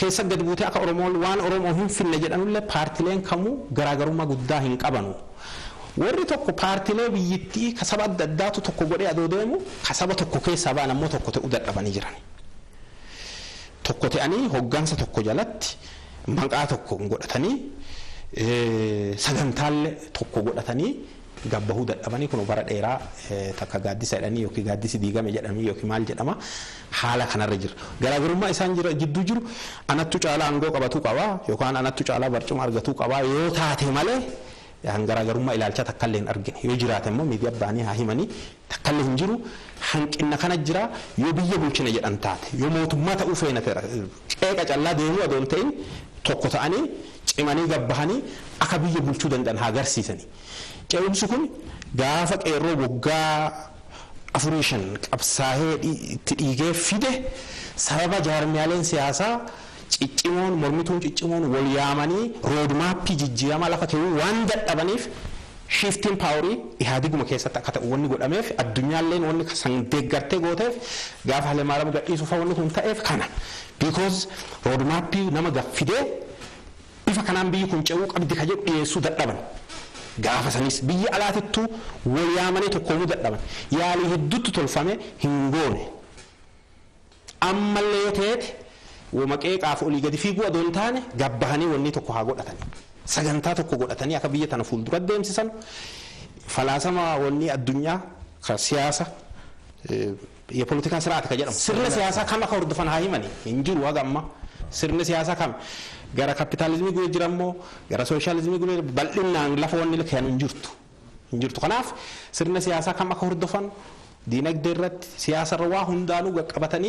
keessa gad buutee akka Oromoon waan Oromoo hin finne jedhanullee paartileen kamuu garaagarummaa guddaa hin qabanu warri tokko paartilee biyyittii ka saba adda addaatu tokko godhee adoo deemu ka saba tokko keessaa ba'an ammoo tokko ta'uu dadhabanii jiran. Tokko ta'anii hoggansa tokko jalatti maqaa tokko godhatanii sagantaalee tokko godhatanii gabbahuu dadhabanii kun bara dheeraa takka gaaddisa jedhanii yookiin gaaddisi diigame jedhamii yookiin maal jedhama haala kanarra jira. Garaagarummaa isaan jira gidduu jiru anattu caalaa aangoo qabatuu qaba yookaan anattu caalaa barcuma argatuu qaba yoo taate malee garaagarummaa ilaalcha takka illee hin argine yoo jiraate immoo miidiyaa baanii haa himanii takka illee hin jiru hanqina kana jira yoo biyya bulchina jedhan taate yoo mootummaa ta'uu feena qeeqa callaa deemuu adoon ta'in tokko ta'anii cimanii gabbahanii akka biyya bulchuu danda'an haa agarsiisanii. Ce'umsi kun gaafa qeerroo waggaa 4-5 qabsaa'ee itti dhiigee fide sababa jaarmiyaaleen siyaasaa ciccimoon mormituun ciccimoon wal yaamanii roodmaappii jijjiirama lafa ta'uu waan dadhabaniif shifting paaworii ihaadiguma keessatti akka ta'u wanni godhameef addunyaalleen wanni san deeggartee gooteef gaafa Hayilemaariyaam gadhiisuuf wanni kun ta'eef kana because roodmaappii nama gaffidee bifa kanaan biyyi kun ce'uu qabdi ka jedhu dhiyeessuu dadhaban. Gaafa sanis biyya alaatittuu wal yaamanii tokkoomuu dadhaban yaalii hedduutti tolfame hin goone ammallee yoo ta'eeti wamaqee qaaf olii gadi fiiguu adoon taane gabbahanii wanni tokko haa godhatanii sagantaa tokko godhatanii akka biyya tana fuuldura deemsisan falaasama wanni addunyaa ka siyaasa የፖለቲካ ስርዓት ከጀደም ስርነ ሲያሳ ከማ ከወርድፈን ሃይመኒ እንጂሩ ዋጋማ ስርነ ሲያሳ ከም ገራ ካፒታሊዝም ጉ ይጅራሞ ገራ ሶሻሊዝም ጉ ባልና ለፈውን ለከያን እንጅርቱ ከናፍ ስርነ ሲያሳ ከማ ከወርድፈን ዲነግደረት ሲያሳ ረዋ ሁንዳኑ ገቀበተኒ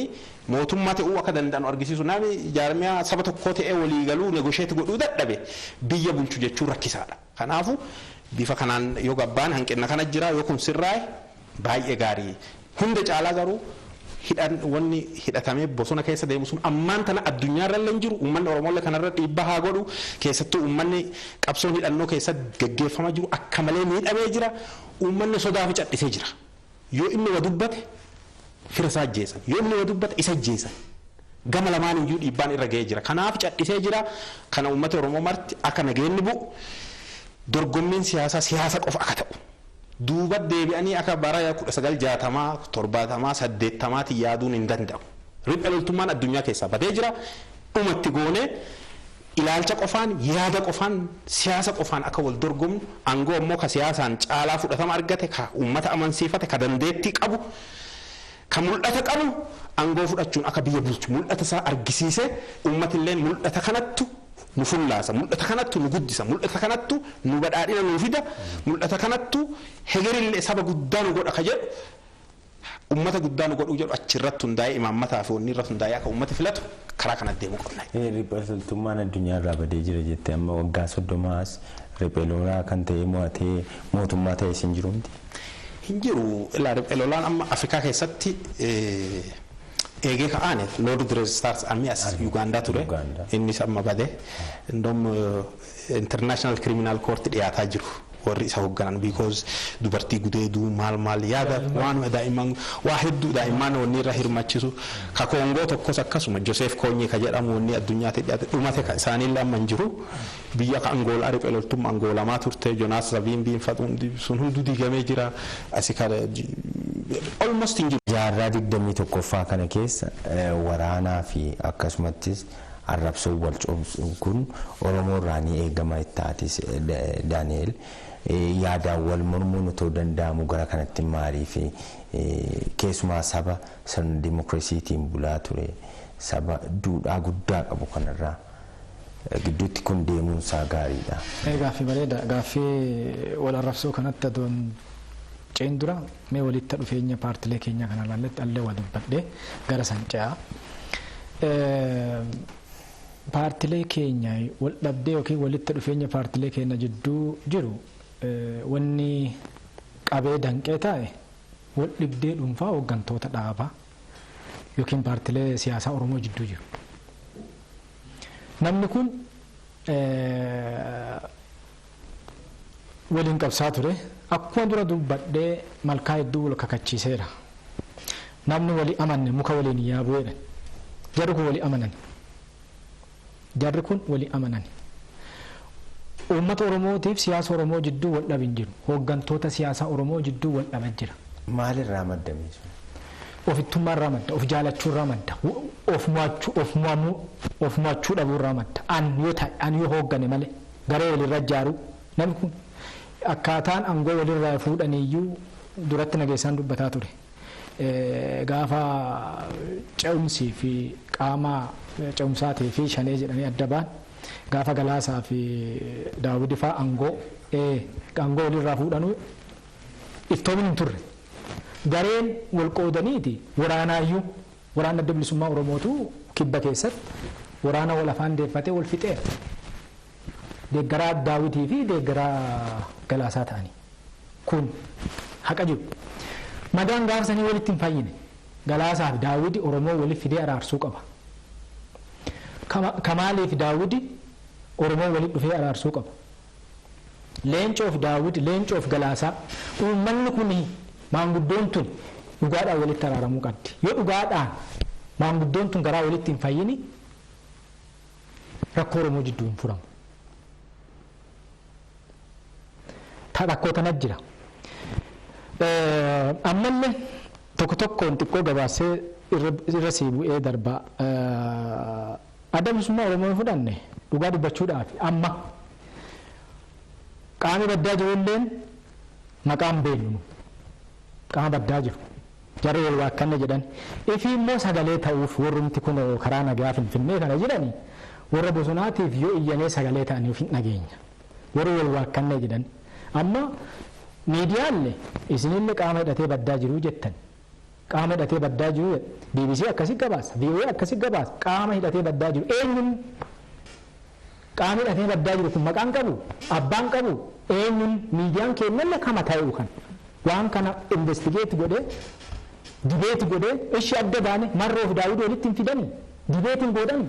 ሞቱማቴ ኡ አከደንዳኑ አርጊሲሱ ናሚ ጃርሚያ ሰበተኮቴ ወሊ ገሉ ኔጎሼት ጎዱ ደደበ ቢየ ቡልቹ ጀቹ ረኪሳዳ ከናፉ ቢፈ ከናን ዮጋባን hanqina kana jira yokum sirraay baay'ee gaarii hunda caalaa garuu hidhan wanni hidhatamee bosona keessa deemu sun ammaan tana addunyaarra illee jiru uummanni Oromoo kanarra dhiibbaa haa godhu keessattuu uummanni qabsoon hidhannoo keessa gaggeeffama jiru akka malee miidhamee jira uummanni sodaa fi cadhisee jira yoo inni wa dubbate firasaa jeesan yoo inni wa dubbate isa jeesan gama lamaan iyyuu dhiibbaan irra ga'ee jira kanaaf cadhisee jira kana uummata Oromoo marti akka nageenni bu'u dorgommiin siyaasa qofa akka ta'u duuba deebi'anii akka bara 1960 70 80 yaaduun hin danda'u riphee loltummaan addunyaa keessaa badee jira ummatti goone ilaalcha qofaan yaada qofaan siyaasa qofaan akka wal dorgomnu aangoo immoo ka siyaasaan caalaa fudhatama argate ka uummata amansiifate ka dandeettii qabu ka mul'ata qabu aangoo fudhachuun akka biyya bulchu mul'ata isaa argisiise ummati illee mul'ata kanattu nu fullaasa mul'ata kanattu nu guddisa mul'ata kanattu nu badhaadhina nu fida mul'ata kanattu hegerille saba guddaa nu godha ka jedhu ummata guddaa nu godhu jedhu achirratti hundaa'ee imaammataa fi wanni irratti hundaa'ee akka ummati filatu karaa kana deemuu qabna. Riphee loltummaan addunyaa irraa badee jira jettee amma waggaa 30 riphee lolaa kan ta'e mo'atee mootummaa ta'e sin jiru miti. Hin jiru ilaa riphee lolaan amma Afrikaa keessatti eegee ka'aane Lord Resistance Army as Uganda ture inni amma bade ndom International Criminal Court dhiyaataa jiru warri isa hogganan because dubartii gudeeduu maal yaada waan daa'imman waa hedduu daa'imman wanni irra hirmachisu ka Koongoo tokkos akkasuma Joseph Kony ka jedhamu wanni addunyaatti dhiyaate dhumate ka isaaniillee amma hin jiru biyya ka Angoolaa riphee loltummaa Angoolamaa turte Jonas Savimbi sun hunduu diigamee jira asika almost in jaarraa 21ffaa kana keessa waraanaa fi akkasumattis arrabsoo wal cobsuun kun Oromoo irraa ni eegama ittaatis Daani'el yaada wal mormuun otoo danda'amu gara kanatti maarii fi keessumaa saba sirna dimookiraasiitiin bulaa ture saba duudhaa guddaa qabu kanarraa gidduutti kun deemuun isaa gaariidha. Gaaffii bareeda gaaffii wal arrabsoo kanatti adoon ceen dura mee walitti dhufeenya paartilee keenya kana laalletti allee waa dubbadhee gara sanca'a. Paartilee keenya wal dhabdee yookiin walitti dhufeenya paartilee keenya jidduu jiru wanni qabee danqee taa'e wal dhibdee dhuunfaa hooggantoota dhaabaa yookiin paartilee siyaasaa Oromoo jidduu jiru. Namni kun waliin qabsaa ture akkuma dura dubbadhee malkaa hedduu wal kakachiiseera. Namni walii amanne muka waliin yaabuudha. Jarri kun walii amanan. Jarri kun walii amanan. Uummata Oromootiif siyaasa Oromoo jidduu wal dhabin jiru. Hooggantoota siyaasa Oromoo jidduu wal dhaban jira. Maalirraa maddame sun? Ofittummaarraa madda, of jaalachuurraa madda, of mo'achuu dhabuurraa madda. An yoo hooggane malee garee walirra ijaaru namni kun akkaataan aangoo walirraa fuudhaniiyyuu duratti nageessaan dubbataa ture. Gaafa ce'umsii fi qaama ce'umsaatii fi shanee jedhanii adda ba'an gaafa Galaasaa fi Daawudii fa'aa aangoo walirraa fuudhanuu iftoomin hin turre. Gareen wal qoodaniiti waraanaayyuu waraana adda bilisummaa Oromootu kibba keessatti waraana wal afaan deeffatee wal fixeera. Deeggaraa Daawudii fi deeggaraa Galaasaa ta'anii kun haqa jiru. Madaan gaafsanii walitti hin fayyine Galaasaa fi Daawudii Oromoo waliif fidee araarsuu qaba. Kamaalee fi Daawudii Oromoo waliif dhufee araarsuu qaba. Leencoo fi Daawudii, Leencoo fi Galaasaa uummanni kun maanguddoon tun dhugaadhaan walitti araaramuu qabdi. Yoo dhugaadhaan maanguddoon tun garaa walitti hin fayyini rakkoo Oromoo jidduu hin furamu. Rakkoo tanatti jira. Ammallee tokkoon xiqqoo gabaasee irra sii bu'ee darbaa adda bilisummaa Oromoo fudhanne dhugaa dubbachuudhaaf amma qaamni baddaa jirulleen maqaan beeknu qaama baddaa jiru jarri wal waakkanne jedhan ifii immoo sagalee ta'uuf warrumti kun karaa nagaa Finfinnee kana jedhani warra bosonaatiif yoo iyyanee sagalee ta'aniif hin dhageenya warri wal waakkanne jedhan amma miidiyaalle isinillee qaama hidhatee baddaa jiru jettan qaama hidhatee baddaa jiru BBC akkasii gabaasa VOA akkasii gabaasa qaama hidhatee baddaa jiru eenyuun qaama hidhatee baddaa jiru kun maqaan qabu abbaan qabu eenyuun miidiyaan keenyallee kama ta'uu kan waan kana investigate godhee dibeeti godhee ishee adda baane marroo fi Daawud walitti hin fidanii dibeetiin godhan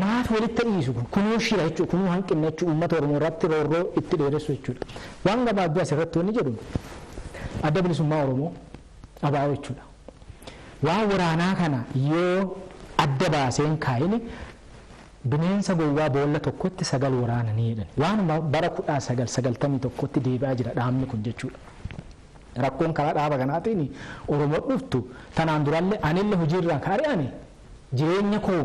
maaf walitti dhiisu kunuu shira jechuudha kunuu hanqinna jechuudha uummata Oromoo irratti roorroo itti dheeressu jechuudha waan gabaabduu asirratti wanni jedhu adda bilisummaa Oromoo abaa'oo jechuudha waan waraanaa kana yoo adda baaseen kaayini bineensa gowwaa boolla tokkotti 9 waraana ni jedhan waan bara 1991tti deebi'aa jira dhaabni kun jechuudha. Rakkoon karaa dhaaba kanaatiin Oromoo dhuftu tanaan durallee anillee hojiirraan kaari'ani jireenya koo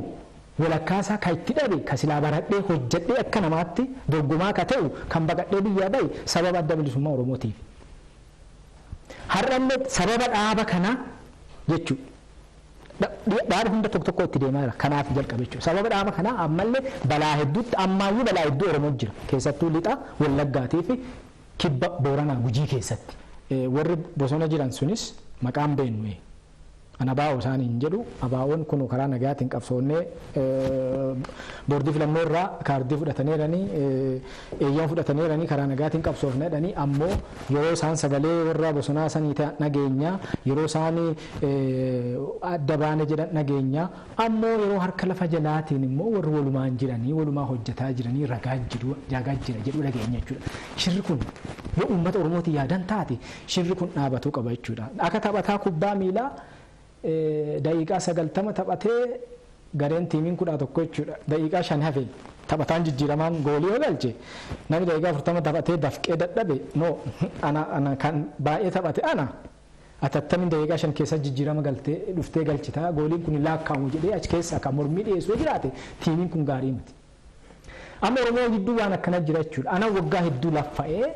walakkaasaa kan itti dhabe kan silaa baradhee hojjedhee akka namaatti dorgomaa ka ta'u kan baqadhee biyyaa bahe sababa adda bilisummaa Oromootiif. Har'allee sababa dhaaba kanaa jechuudha. Dhaaba hunda tokko itti deemaa jira kanaaf jalqabe jechuudha. Sababa dhaaba kanaa ammallee balaa hedduutti ammaayyuu balaa hedduu Oromoo jira keessattuu lixa Wallaggaatii fi kibba Booranaa Gujii keessatti. Warri bosona jiran sunis maqaan beeknu ana baa'oo isaanii hin jedhu abaa'oon kun karaa nagaatiin qabsoonnee boordii filannoo irraa kaardii fudhataneeranii eeyyama fudhataneeranii karaa nagaatiin qabsoofneedhanii ammoo yeroo isaan sagalee warra bosonaa sanii ta'an nageenya yeroo isaan adda baane jedhan nageenya ammoo yeroo harka lafa jalaatiin immoo warri walumaan jiranii walumaa hojjetaa jiranii ragaa jira jedhu dhageenya jechuudha. Shirri kun yoo uummata Oromootiin yaadan taate shirri kun dhaabatuu qaba jechuudha. Akka taphataa kubbaa miilaa daqiiqaa 90 taphatee gareen tiimiin 11 jechuudha. Daqiiqaa 5 hafe taphataan jijjiiramaan goolii galche namni daqiiqaa 40 taphatee dafqee dadhabe no ana kan baay'ee taphate ana atattamin daqiiqaa 5 keessa jijjiirama galtee dhuftee galchitaa gooliin kun laakkaamu jedhee achi keessa akka mormii dhiyeessuu jiraate tiimiin kun gaarii miti. Amma Oromoo gidduu waan akkana jira jechuudha. Ana waggaa hedduu laffa'ee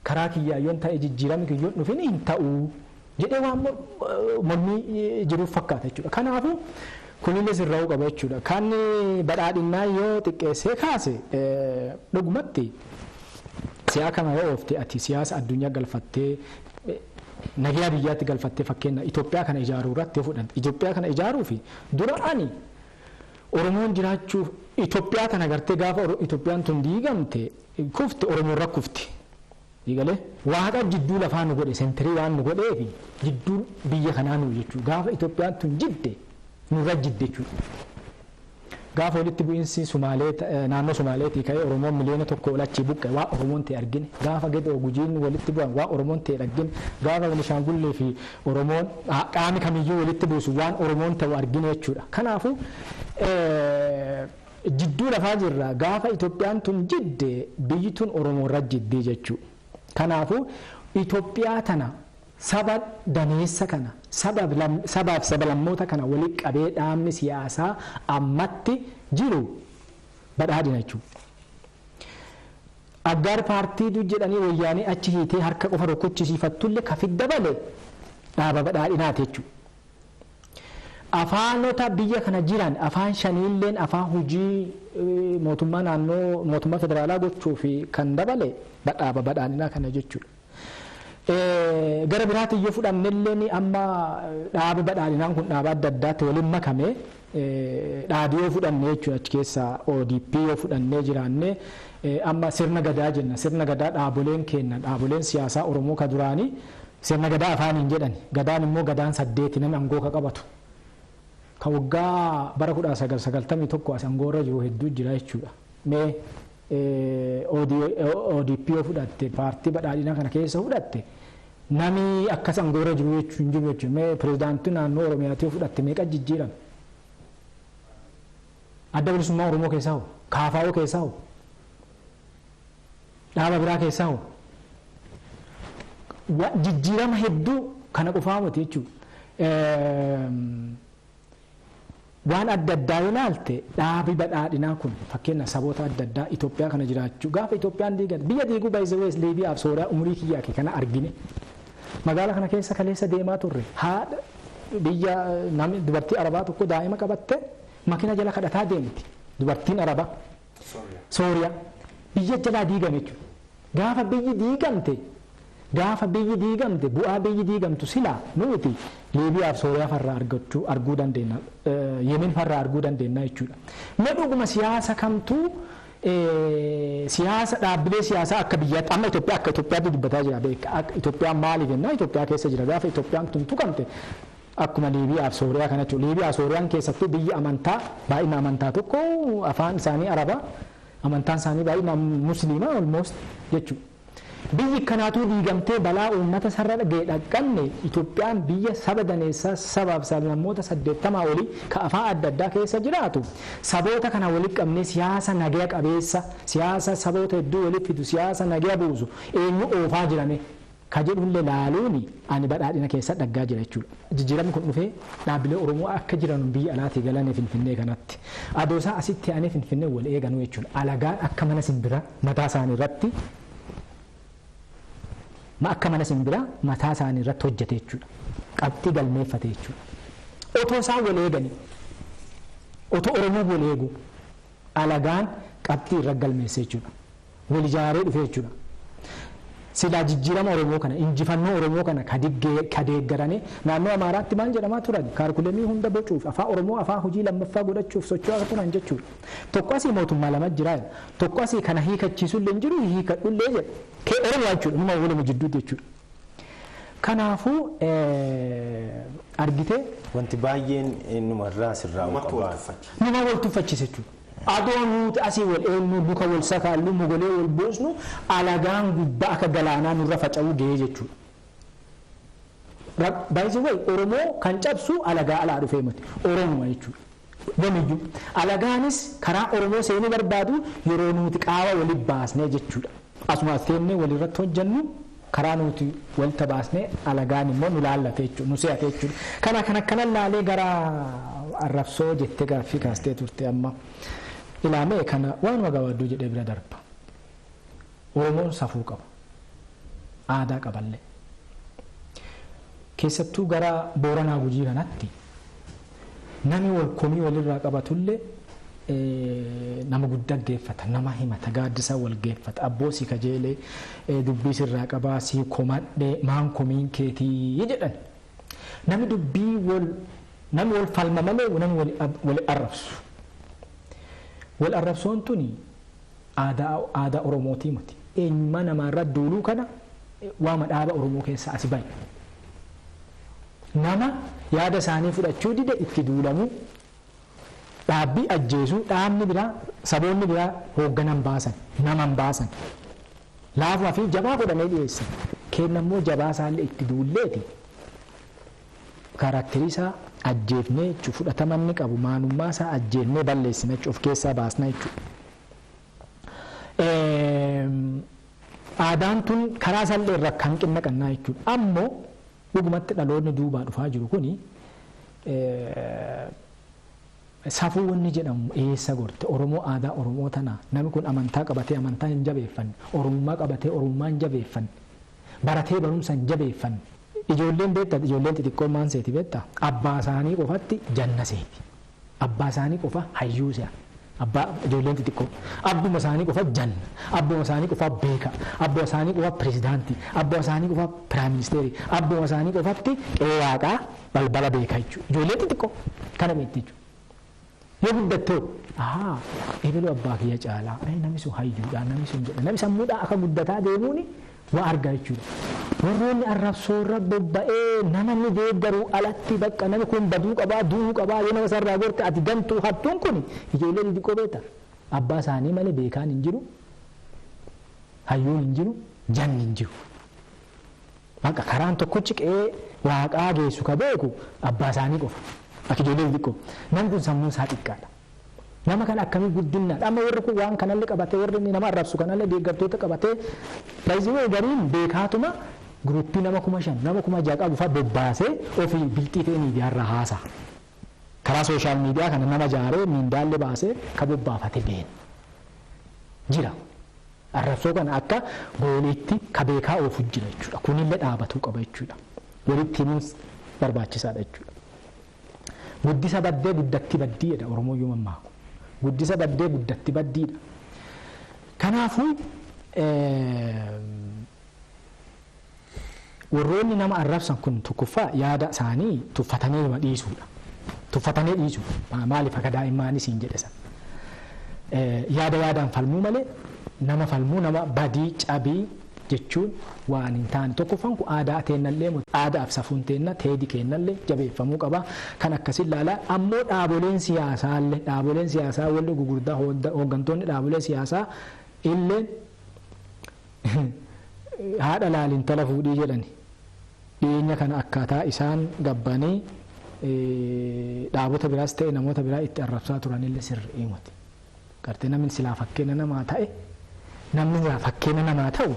karaa kiyyaayyoon ta'e jijjiiramni kiyyoon dhufin hin ta'u jedhee waan mormii jiruuf fakkaata jechuudha. Kanaafuu kunillee sirraa'uu qaba jechuudha. Kan badhaadhinnaa yoo xiqqeessee kaase dhugumatti siyaa kana yoo oofte ati siyaasa addunyaa galfattee nagaa biyyaatti galfattee fakkeenya Itoophiyaa kana ijaaruu irratti fudhante. Itoophiyaa kana ijaaruufi dura ani Oromoon jiraachuuf Itoophiyaa kana gartee gaafa Itoophiyaan tun diigamte kufte Oromoon rakkufte. Digalee waaqa jidduu lafaa nu godhe sentirii waan nu godheefi jidduu biyya kanaa nu jechuudha. Gaafa Itoophiyaan tun jidde nurra jidde jechuudha. Gaafa walitti bu'iinsi naannoo Sumaaleetii ka'ee Oromoon miliyoona 1 olachi buqqe waa Oromoon ta'e argine. Gaafa Gedoo Gujiin walitti bu'an waa Oromoon ta'e argine. Gaafa Beenishaangullee fi Oromoon qaami kamiyyuu walitti buusu waan Oromoon ta'u argine jechuudha. Kanaafuu jidduu lafaa jirra gaafa Itoophiyaan tun jidde biyyi tun Oromoo irra jiddee jechuudha. Kanaafuu Itoophiyaa tana saba daneessa kana sabaaf sabalammoota kana walitti qabee dhaabni siyaasaa ammatti jiru badhaadhina jechuudha. aggaar paartii jedhanii wayyaanii achi hiitee harka qofa rukuchisiifattullee ka fidda bale dhaaba badhaadhinaati jechuudha. Afaanota biyya kana jiran afaan shaniilleen afaan hojii mootummaa naannoo mootummaa federaalaa gochuu fi kan dabale dhaaba badhaadhinaa kana jechuudha. Gara biraatti yoo fudhannellee amma dhaaba badhaadhinaan kun dhaaba adda addaatti waliin makame dhaadhii fudhannee jechuudha. Achi keessaa ODP yoo fudhannee jiraannee amma sirna gadaa jenna. Sirna gadaa dhaaboleen kennan dhaaboleen siyaasaa Oromoo ka duraanii sirna gadaa afaaniin jedhan. Gadaan immoo gadaan 8 namni aangoo ka qabatu. Ka waggaa bara 1991 as aangoorra jiru hedduu jira jechuudha. Mee ODP yoo fudhatte paartii badhaadhinaa kana keessa fudhatte nami akkas aangoorra jiru jechuun jiru jechuudha. Mee pirezidaantii naannoo Oromiyaatti yoo fudhatte meeqa jijjiirame? Adda bilisummaa Oromoo keessaa hoo? KFO keessaa hoo? Dhaaba biraa keessaa hoo? Jijjiirama hedduu kana qofaa miti jechuudha. Waan adda addaa yoo ilaalte dhaabi badhaadhinaa kun fakkeenya saboota adda addaa Itoophiyaa kana jiraachuu gaafa Itoophiyaan diigan biyya diiguu baay'ee Liibiyaa fi Sooriyaa umurii kiyyaa kee kana argine magaalaa kana keessa kaleessa deemaa turre haadha biyya namni dubartii Arabaa tokko daa'ima qabatte makina jala kadhataa deemti dubartiin Arabaa Sooriyaa biyya jalaa diigame jechuudha gaafa biyyi diigamte bu'aa biyyi diigamtu silaa nuti Liibiyaa fi Sooriyaa farraa arguu dandeenya Yemen farraa arguu dandeenya jechuudha. Mee dhuguma siyaasa kamtuu siyaasa dhaabbilee siyaasaa akka biyyaatti amma Itoophiyaatti dubbataa jira beeka Itoophiyaan maali jenna Itoophiyaa keessa jira gaafa Itoophiyaan tuntuqamte akkuma Liibiyaa fi Sooriyaa kana jechuudha. Liibiyaa fi Sooriyaan keessattuu biyya amantaa baay'ina amantaa tokko afaan isaanii Arabaa amantaan isaanii baay'ina Musliimaa almost jechuudha. Biyyi kanaatu diigamtee balaa uummata sarara ga'e dhaqqanne Itoophiyaan biyya saba daneessaa sabaaf sablammoota 80 olii ka afaan adda addaa keessa jiraatu saboota kana walitti qabnee siyaasa nagaya qabeessa siyaasa saboota hedduu walitti fidu siyaasa nagaya buusu eenyu oofaa jirame ka jedhullee laaluuni ani badhaadhina keessa dhaggaa jira jechuudha. Jijjiiramni kun dhufee dhaabbilee Oromoo akka jiran biyya alaatii galanii Finfinnee kanatti adoosaa asitti aanee Finfinnee wal eeganuu jechuudha. Alagaan akka mana simbira mataa isaanii irratti akka mana simbira mataa isaanii irratti hojjete jechuudha. Qabxii galmeeffate jechuudha. Otoo isaan wal eeganii otoo Oromoo wal eegu alagaan qabxii irra galmeesse jechuudha. Wal ijaaree dhufe jechuudha. Silaa jijjiirama Oromoo kana injifannoo Oromoo kana kadeeggaranii naannoo Amaaraatti maal jedhamaa turan kaalkulemii hunda bocuuf afaan Oromoo afaan hojii lammaffaa godhachuuf socho'aa turan jechuudha. Tokko asii mootummaa lama jira. Tokko asii kana hiikachiisuullee hin jiru hiikadhullee jedha. Kee Oromoo jechuudha numa waluma jidduutti jechuudha. Kanaafuu argitee wanti baay'een numarraa sirraa numa wal tuffachise jechuudha. Adoo nuti asii wal eenyu luka wal sakaallu mogolee wal boosnu alagaan gubbaa akka galaanaa nurra faca'uu ga'ee jechuudha. Baay'ee way Oromoo kan cabsu alagaa alaa dhufee miti Oromoo jechuudha. Gamiyyuu alagaanis karaa Oromoo seenuu barbaadu yeroo nuti qaawa waliin baasnee jechuudha. Asumas teennee walirratti hojjennu karaa nuti walta baasnee alagaan immoo nu laallate jechuudha nu se'ate jechuudha. Kana laalee gara arrabsoo jettee gaaffii kaastee turte amma. Ilaamee kana waan gabaabduu jedhee bira darba. Oromoon safuu qaba. Aadaa qaballee. Keessattuu gara Booranaa Gujii kanatti namni wal komii walirraa qabatullee nama guddaa geeffata nama himata gaaddisaa wal geeffata abboosi kajeelee dubbii sirraa qabaa sii komadhee maan komiin keetii jedhan. Namni dubbii wal falma malee namni wal arrabsu. Wal arrabsoon tuni aadaa Oromootii miti. Eenyummaa namaarraa duuluu kana waama dhaaba Oromoo keessaa asi bahe. Nama yaada isaanii fudhachuu dide itti duulamuu dhaabbii ajjeesuu dhaabni biraa saboonni biraa hoogganan baasan naman baasan laafaa fi jabaa godhamee dhiyeessan kennammoo jabaa isaallee itti duulleeti kaaraakterii isaa ajjeefnee jechuudha fudhatamanni qabu maanummaa isaa ajjeefnee balleessina jechuudha of keessaa baasna jechuudha. Aadaan tun karaa sallee irra kan qinna qannaa jechuudha. Ammoo dhugumatti dhaloonni duubaa dhufaa jiru kuni safuu wanni jedhamu eessa gorte Oromoo aadaa Oromoo tana namni kun amantaa qabatee amantaa hin jabeeffanne Oromummaa qabatee Oromummaa hin jabeeffanne baratee barumsa hin jabeeffanne ijoolleen beektaa ijoolleen xixiqqoo maan seeti beektaa abbaa isaanii qofatti janna seeti abbaa isaanii qofa hayyuu se'a abbaa ijoolleen xixiqqoo abbuma isaanii qofa janna abbuma isaanii qofa beeka abbuma isaanii qofa pirezidaantii abbuma isaanii qofa piraayim ministeerii abbuma isaanii qofatti waaqaa balbala beeka jechuudha ijoolleen xixiqqoo kana beekti jechuudha. Yoo guddattoo eebaluu abbaa kiyya caalaa namni sun hayyuudha namni sun jedha namni sammuudhaa akka guddataa deemuuni waa argaa jechuudha. Warroonni arrabsoorra bobba'ee namni deeggaruu alatti bakka namni kun baduu qabaa du'uu qabaa yoo nama sarraa gorte ati gantuu hattuun kun ijoollee xixiqqoo beekta abbaa isaanii malee beekaan hin jiru hayyuun hin jiru janni hin jiru. Bakka karaan tokkichi qe'ee waaqaa geessu ka beeku abbaa isaanii qofa. Akka ijoollee xixiqqoo namni kun sammuu isaa xiqqaadha. Nama kan akkamii guddinnaadha amma warri kun waan kanallee qabatee warri nama arrabsu kanallee deeggartoota qabatee pireezidaantii gariin beekaatuma guruppii nama 5,000 nama 6,000 qabu fa'aa bobbaasee ofii bilxii ta'e miidiyaarraa haasa. Karaa sooshaal miidiyaa kana nama jaaree miindaallee baasee ka bobbaafate been jira. Arrabsoo kana akka gooliitti ka beekaa oofu jira jechuudha. Kunillee dhaabatuu qaba jechuudha. Walitti himuun barbaachisaadha jechuudha. Guddisa baddee guddatti baddii jedha Oromoo yoo mammaa. Guddisa baddee guddatti baddiidha. Kanaafuu warroonni nama arrabsan kun tokkoffaa yaada isaanii tuffatanii nama dhiisuudha. Tuffatanii dhiisu maaliif akka daa'immaanis hin jedhe san. Yaada yaadaan falmuu malee nama falmuu nama badii cabii jechuun waan hin taane tokkoffaan kun aadaa teennallee aadaaf safuun teenna teedi keennallee jabeeffamuu qaba kan akkasiin ilaalaa ammoo dhaaboleen siyaasaa walli gugurdaa hooggantoonni dhaabolee siyaasaa illee haadha laaliin tala fuudhii jedhani dhiyeenya kana akkaataa isaan gabbanii dhaabota biraas ta'e namoota biraa itti arrabsaa turanillee sirrii miti gartee namni silaa fakkeenya namaa ta'e namni fakkeenya namaa ta'u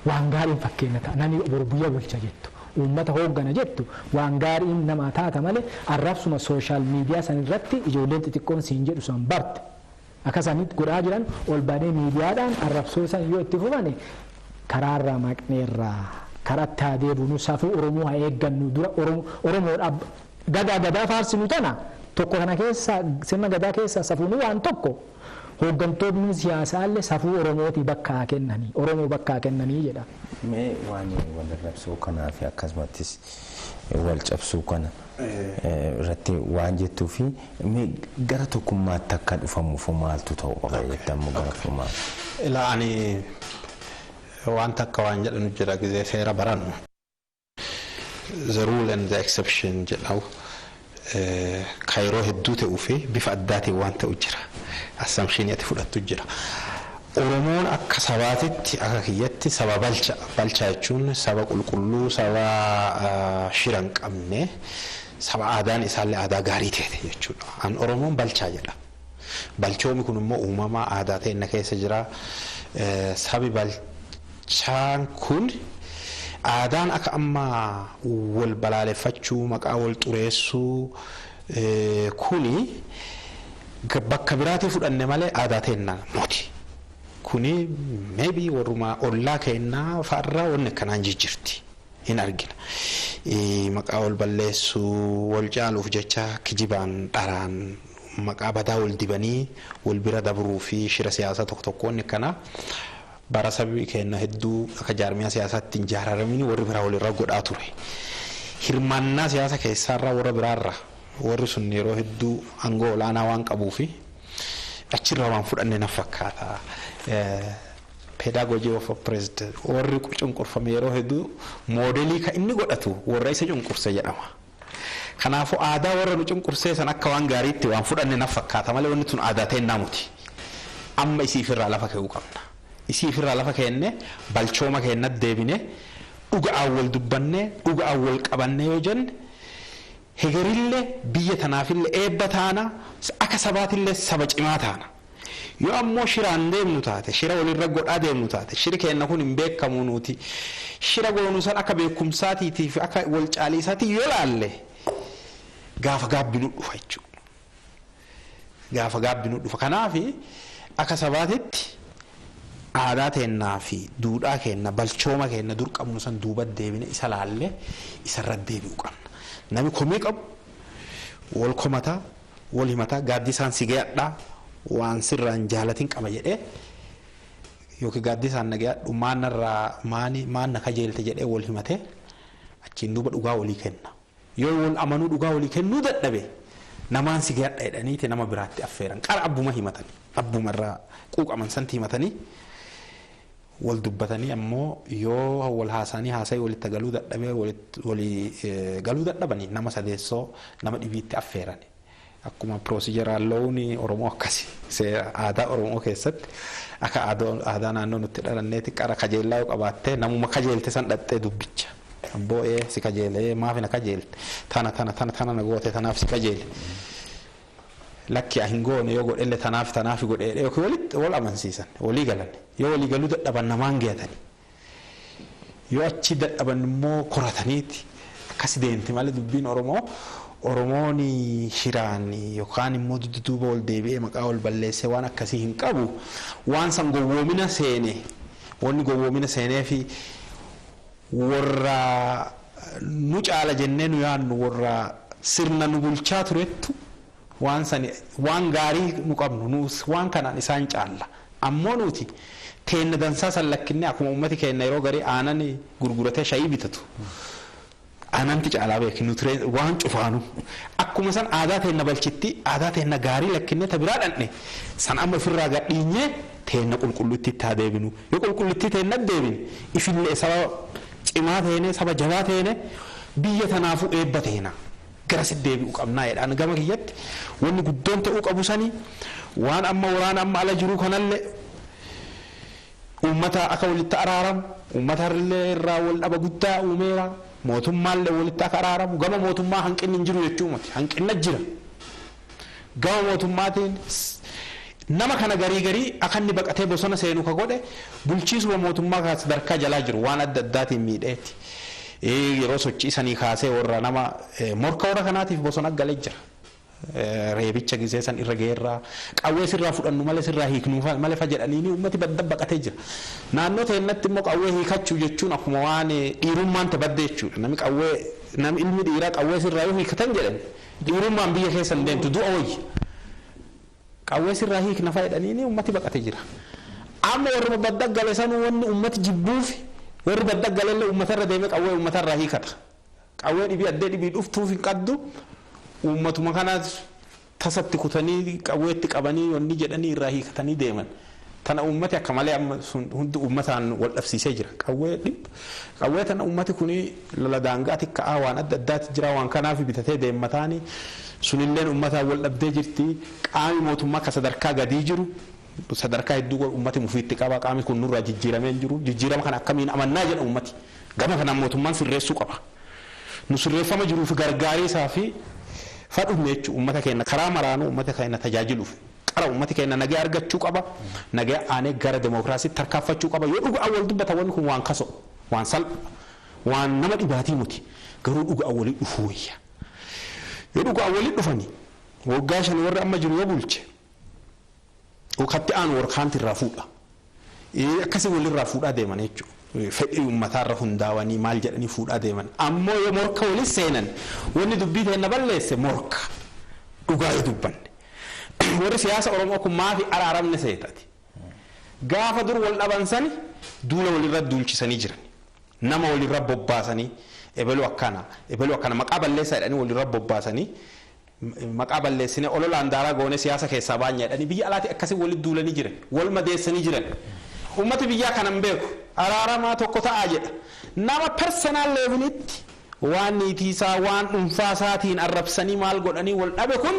waan gaariin fakkeenya ta'a namni borbuyya bulcha jettu uummata hooggana jettu waan gaariin namaa taata malee arrabsuma sooshaal miidiyaa san irratti ijoolleen xixiqqoon siin jedhu san barte akkasanitti godhaa jiran ol baanee miidiyaadhaan arrabsoo san yoo itti fufane karaarraa maqneerraa karatti haa deebinu safuu Oromoo haa eeggannu dura Oromoodhaaf gadaa faarsinu tana tokko kana keessa sirna gadaa keessa safuun waan tokko hooggantoonni siyaasaallee safuu Oromooti bakka haa kennanii Oromoo bakka haa kennanii jedha. Mee waan wal arrabsoo kanaa fi akkasumattis wal cabsuu kana irratti waan jettuu fi gara tokkummaatti akka dhufamuuf maaltu ta'u qaba jettamu gara fumaa. Ilaani wanta akka waan jedhanu jira gizee seera barannu. The rule and the exception jedhamu kaayiroo hedduu ta'uu fi bifa addaatiin waan ta'u jira. Assumption ati fudhattu jira. Oromoon akka sabaatitti akka kiyyatti saba balcha jechuun saba qulqulluu saba shiran qabne saba aadaan isaallee aadaa gaarii ta'e jechuudha. An Oromoon balchaa jedha. Balchoomi kun immoo uumamaa aadaa ta'e na keessa jira. Sabi balchaan kun aadaan akka amma wal balaaleffachuu maqaa wal xureessuu kuni bakka biraatii fudhanne malee aadaa ta'ennaa mooti. Kuni maybe warruma ollaa keennaa fa'arraa wanni akkanaan jijjirti hin argina. Maqaa wal balleessuu wal caaluuf jecha kijibaan dharaan maqaa badaa wal dibanii wal bira dabruu fi shira siyaasaa tokko wanni akkanaa bara sabii kenna hedduu akka jaarmiyaa siyaasaatti hin jaararamini warri biraa walirra godhaa ture. Hirmaannaa siyaasa keessaarraa warra biraarra warri sun yeroo hedduu aangoo olaanaa waan qabuu fi achirraa waan fudhanne na fakkaata. Pedagogy of a president warri cunqurfame yeroo hedduu moodelii kan inni godhatu warra isa cunqurse jedhama. Kanaafuu aadaa warra nu cunqursee san akka waan gaariitti waan fudhanne na fakkaata malee wanni tun aadaa ta'e naamuti. Amma isiifirraa lafa ka'uu qabna. Isiifirraa lafa keenne balchooma keenna deebine dhuga'aan wal dubbanne dhuga'aan wal qabanne yoo jenne hegerillee biyya tanaafillee eebba taana akka sabaatillee saba cimaa taana. Yoo ammoo shiraan deemnu taate shira walirra godhaa deemnu taate shiri keenna kun hin beekamu nuti shira goonu san akka beekumsaatiitii fi akka wal caaliisaatii yoo laalle gaafa gaabbinu dhufa jechuudha. gaafa gaabbinu dhufa kanaafi akka sabaatitti aadaa teennaa fi duudhaa keenna balchooma keenna dur qabnu san duuba deebine isa laalle isarra deebi'u qabna namni komii qabu wal komataa wal himataa gaaddisaan si gayadhaa waan sirraan jaalatin qaba jedhee yookiin gaaddisaan nagayadhu maanna kajeelte jedhee wal himatee achiin duuba dhugaa walii kenna yoo wal amanuu dhugaa walii kennuu dadhabe namaan si gayadha jedhaniiti nama biraatti affeeran qara abbuma himatanii abbuma irraa quuqaman santi himatanii wal dubbatanii ammoo yoo wal haasa'ii walitti galuu dadhabee walii galuu dadhabanii nama sadeessoo nama dhibiitti affeeran akkuma proosijeraa looni Oromoo akkasi aadaa Oromoo keessatti akka aadaa naannoo nutti dhalanneeti qara kajeellaa yoo qabaatte namuma kajeelte san dhattee dubbicha abboo si kajeelee maafi na kajeelte tana na goote tanaaf si kajeele lakki hin goone yoo godhelle tanaaf godhee yookiin walitti wal amansiisan walii galan yoo walii galuu dadhaban namaan geetani yoo achi dadhaban immoo korataniiti akkasi deemti malee dubbiin Oromoon shiraan yookaan immoo duuba wal deebi'ee maqaa wal balleessee waan akkasii hin qabu waan san gowwoomina seene wanni gowwoomina seenee fi warra nu caala jennee nu yaannu warra sirna nu bulchaa turettu waan gaarii nu qabnu nuus waan kanaan isaan caalla ammoo nuti teenna dansaa san lakkinne akkuma ummati keenya yeroo garii aanan gurguratee shayii bitatu aananti caalaa beeknu waan cufaanu akkuma san aadaa teenna balchitti aadaa teenna gaarii lakkinne ta biraa dhanne san amma ofirraa gadhiinyee teenna qulqullutti itti deebinu yoo qulqullutti teenna deebin ifillee saba cimaa teene saba jabaa teene biyya tanaafu eebba teena gara deebi'u qabnaa jedhaan gama kiyyatti wanni guddoon ta'uu qabu sanii waan amma waraana amma ala jiru kanallee ummata akka walitti araaramu ummata irraa wal dhaba guddaa uumeera mootummaallee walitti akka araaramu gama mootummaa hanqinni hin jiru jechuu miti hanqinna jira gama mootummaatiin nama kana garii akka inni baqatee bosona seenu ka godhe bulchiisuma mootummaa ka sadarkaa jalaa jiru waan adda addaatiin miidheeti yeroo sochiisanii kaasee warra nama morka warra kanaatiif bosona galee jira reebicha gisee san irra geerraa qawwee sirraa fudhannu malee sirraa hiiknuu malee fajedhanii ummati badda baqatee jira naannoo teennatti immoo qawwee hiikachuu jechuun akkuma waan dhiirummaan tabadde jechuudha namni ilmi dhiiraa qawwee sirraa yoo hiikatan jedhan dhiirummaan biyya keessan deemtu du'a wayyi qawwee sirraa hiikna fayyadanii ummati baqatee jira amma warra badda gale san wanni ummati jibbuuf warra badda gale ummatarra deeme qawwee ummatarraa hiikata qawwee dhibii addee dhibii dhuftuuf hin qaddu ummatuma kana tasatti kutanii qawweetti qabanii wanni jedhanii irraa hiikatanii deeman tana ummati akka malee amma hundi ummataan wal dhabsiisee jira qawwee tana ummati kuni lola daangaati ka'aa waan adda addaatti jira waan kanaaf bitatee deemmataani sunilleen ummataan wal dhabdee jirti qaami mootummaa ka sadarkaa gadii jiru sadarkaa hedduu ummati mufiitti qaba qaami kun nurraa jijjiiramee jiru jijjiirama kana akkamiin amannaa jedha ummati gama kana mootummaan sirreessuu qaba nu sirreeffama jiruuf gargaarii isaa fi fadhuuf jechuun ummata keenya karaa maraanuu ummata keenya tajaajiluuf qara ummati keenya nagaa argachuu qaba nagaa aanee gara demokraasii tarkaanfachuu qaba yoo dhugaa wal dubbata wanni kun waan kaso waan salpha waan nama dhibaatii muti garuu dhugaa walii dhufuu wayya yoo dhugaa walii dhufanii waggaa shan warra amma jiru yoo bulche ukatti aan warkaanti irraa fuudha akkasii walirraa fuudhaa deeman jechuudha fedhii ummataarra hundaawanii maal jedhanii fuudhaa deeman ammoo yoo morka walis seenan wanni dubbii teenna balleesse morka dhugaa yoo dubbanne warri siyaasa Oromoo kun maafi araaramne seetati gaafa dur wal dhabansani duula walirra duulchisanii jiran nama walirra bobbaasanii ebelu akkana maqaa balleessaa jedhanii walirra bobbaasanii maqaa balleessine ololaan daaraa goone siyaasa keessaa baanya jedhanii biyya alaati akkasii walit duulanii jiran wal madeessanii jiran ummati biyyaa kanan beeku araaramaa tokko ta'aa jedha nama personal levelitti waan niitiisaa waan dhuunfaasaatiin arrabsanii maal godhanii wal dhabe kun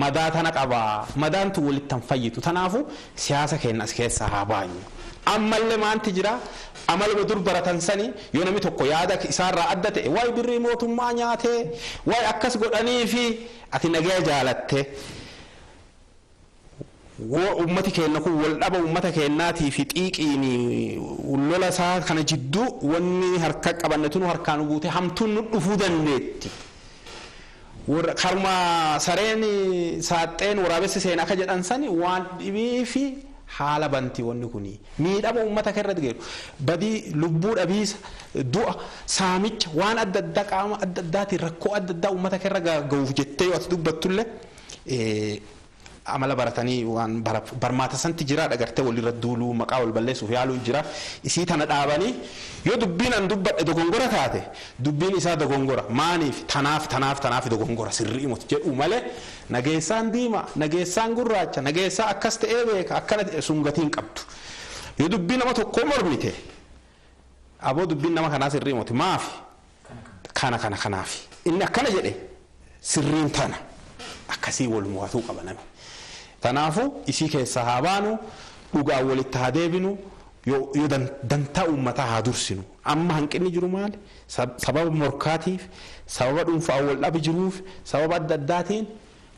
madaa tana qabaa madaantu walittan fayyitu tanaafu siyaasa keenya as keessaa haa baanyu ammallee maanti jira amaluma dur baratan sanii yoo namni tokko yaada isaarraa adda ta'e waay birrii mootummaa nyaatee waay akkas godhanii fi ati nagaa jaalatte ummati keenya kun wal dhaba ummata keenyaatii fi xiiqiin lola isaa kana jidduu wanni harka qabannetu harkaan guute hamtuun nu dhufuu dandeetti warra karma sareen saaxeen waraabessi seenaa ka jedhan sani waan dhibii fi haala banti wanni kuni miidhama ummata keerratti geeru badii lubbuu dhabiisa du'a saamicha waan adda addaa qaama adda addaatiin rakkoo adda addaa ummata keerra ga'uuf jettee yoo ati dubbattullee amala baratanii waan barmaata santi jira dhagartee walirra duuluu maqaa wal balleessuuf yaaluu jira isii tana dhaabanii yoo dubbiin an dubbadhe dogongora taate dubbiin isaa dogongora maaniif tanaaf dogongora sirrii moti jedhu malee nageessaan diima nageessaan gurraacha nageessaa akkas ta'ee beeka akkana sungatiin qabdu yoo dubbii nama tokkoo mormite aboo dubbiin nama kanaa sirrii moti maafi kanaaf inni akkana jedhe sirriin tana akkasii wal mo'atuu qaba nami tanaafu isii keessa haa baanu dhugaa walitti haa deebinu yoo dantaa uummataa haa dursinu amma hanqinni jiru maali sababa morkaatiif sababa dhuunfaa wal dhabi jiruuf sababa adda addaatiin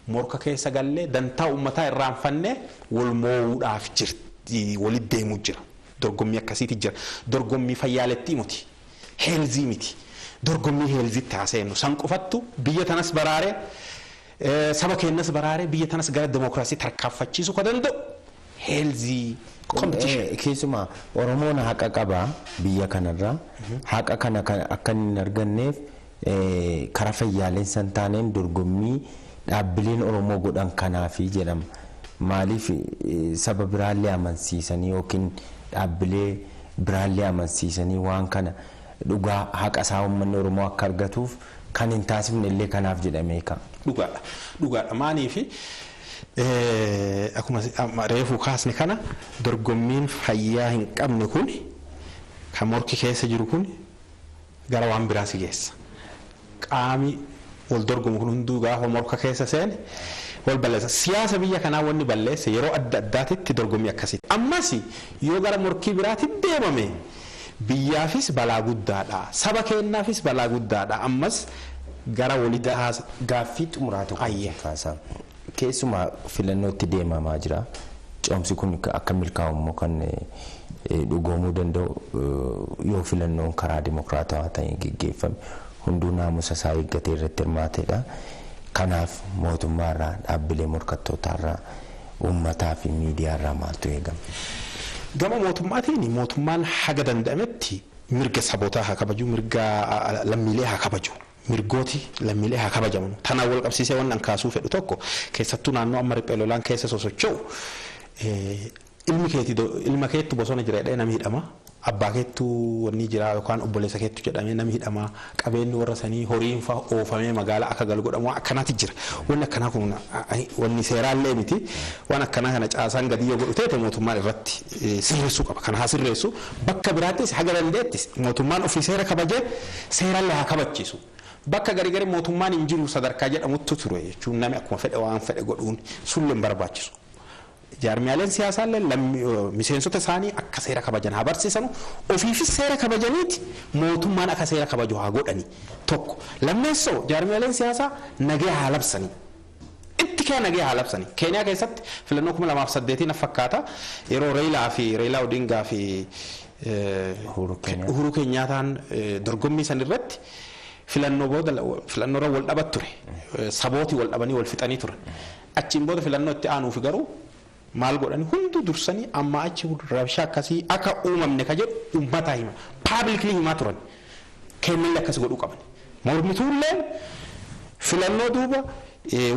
morka keessa gallee dantaa uummataa irraanfannee wal moo'uudhaaf jirti walitti deemuu jira dorgommii akkasiiti jira dorgommii fayyaaletti miti heelzii miti dorgommii heelzitti haaseenu san qofattu biyya tanas baraaree saba keenyas baraaree biyya tanas gara demokraasii tarkaanfachiisuu ka danda'u heelzii competition keessumaa Oromoon haqa qaba biyya kanarraa haqa kana akka hin arganneef karaa fayyaalessa hin taaneen dorgommii dhaabbileen Oromoo godhan kanaafi jedhama maaliif saba biraallee amansiisanii yookiin dhaabbilee biraallee amansiisanii waan kana dhugaa haqa isaa uummanni Oromoo akka argatuuf kan hin taasifne illee kanaaf jedhamee ka dhugaadha maanii fi akkuma reefuu kaasne kana dorgommiin fayyaa hin qabne kun kan morki keessa jiru kun gara waan biraa si geessa qaami wal dorgomu kun hunduu gaafa morka keessa seene wal balleessa siyaasa biyya kanaa wanni balleessa yeroo adda addaatitti dorgommii akkasitti ammas yoo gara morkii biraatti deemame biyyaafis balaa guddaadha saba keenyaafis balaa guddaadha ammas gara walitti gaaffii xumuraatu kaasaa keessumaa filannootti deemamaa jira coomsi kun akka milkaa'ummoo kan dhugoomuu danda'u yoo filannoon karaa dimokiraatawaa ta'een geggeeffame hunduu naamusa isaa eeggatee irratti hirmaateedha kanaaf mootummaarraa dhaabbilee morkattootaarraa uummataa fi miidiyaarraa maaltu eegama gama mootummaan haga danda'ametti mirga sabootaa haa kabaju mirga lammiilee haa kabaju mirgooti lammiilee haa kabajamu tanaan wal qabsiisee waan an kaasuu fedhu tokko keessattuu naannoo amma riphee lolaan keessa sosocho'u ilma keettu bosona jira jedhee namni hidhama abbaa keettu wanni jira yookaan obboleessa keettu jedhamee namni hidhama qabeenyi warra sanii horiin fa'a oofamee magaalaa akka galu godhamu akkanaatti jira wanni akkanaa kun wanni seeraallee miti waan akkanaa kana caasaan gadi yoo godhu ta'e mootummaan irratti sirreessuu qaba kana haa sirreessu bakka biraattis haga dandeettis mootummaan ofii seera kabajee seeraallee haa kabachiisu bakka garii mootummaan hin jiru sadarkaa jedhamutti ture jechuun namni akkuma fedhe waan fedhe godhuun sulleen barbaachisu jaarmiyaaleen siyaasaallee miseensota isaanii akka seera kabajan haa barsiisanu ofiifis seera kabajaniiti mootummaan akka seera kabaju haa godhani tokko lammeessoo jaarmiyaaleen siyaasaa nagee haa labsanii itti kee nagee haa labsanii keeniyaa keessatti filannoo 2008 fakkaata yeroo Raila Odingaa fi Uhuru Kenyataan dorgommii san irratti filannoo wal dhabat ture sabooti wal dhabanii wal fixanii ture achiin booda filannoo itti aanuuf garuu maal godhani hundu dursanii amma achi rabshaa akkasii akka uumamne ka jedhu uummataa hima publicly himaa turan kennallee akkas godhuu qaban mormituulleen filannoo duuba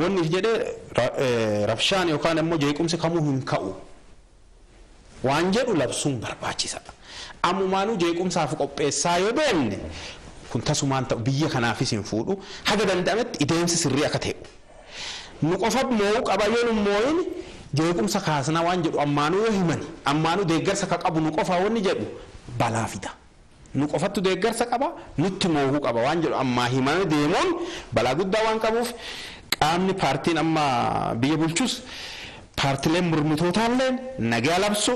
wanni jedhee rabshaan yookaan immoo jeequmsi kamuu hin ka'u waan jedhu labsuun barbaachisaadha ammumaanuu jeequmsaaf qopheessaa yoo deemne kun tasumaan ta'u biyya kanaafis hin fuudhu haga danda'ametti ideemsi sirrii akka ta'u nu qofa moo qaba yoo nu moo'in jeequmsa kaasna waan jedhu ammaanuu yoo himani ammaanuu deeggarsa ka qabu nu qofa wanni jedhu balaa fida nu qofattu deeggarsa qaba nutti moo'uu qaba waan jedhu ammaa himanii deemuun balaa guddaa waan qabuuf qaamni paartiin amma biyya bulchus paartileen mormitootallee nagaa labsu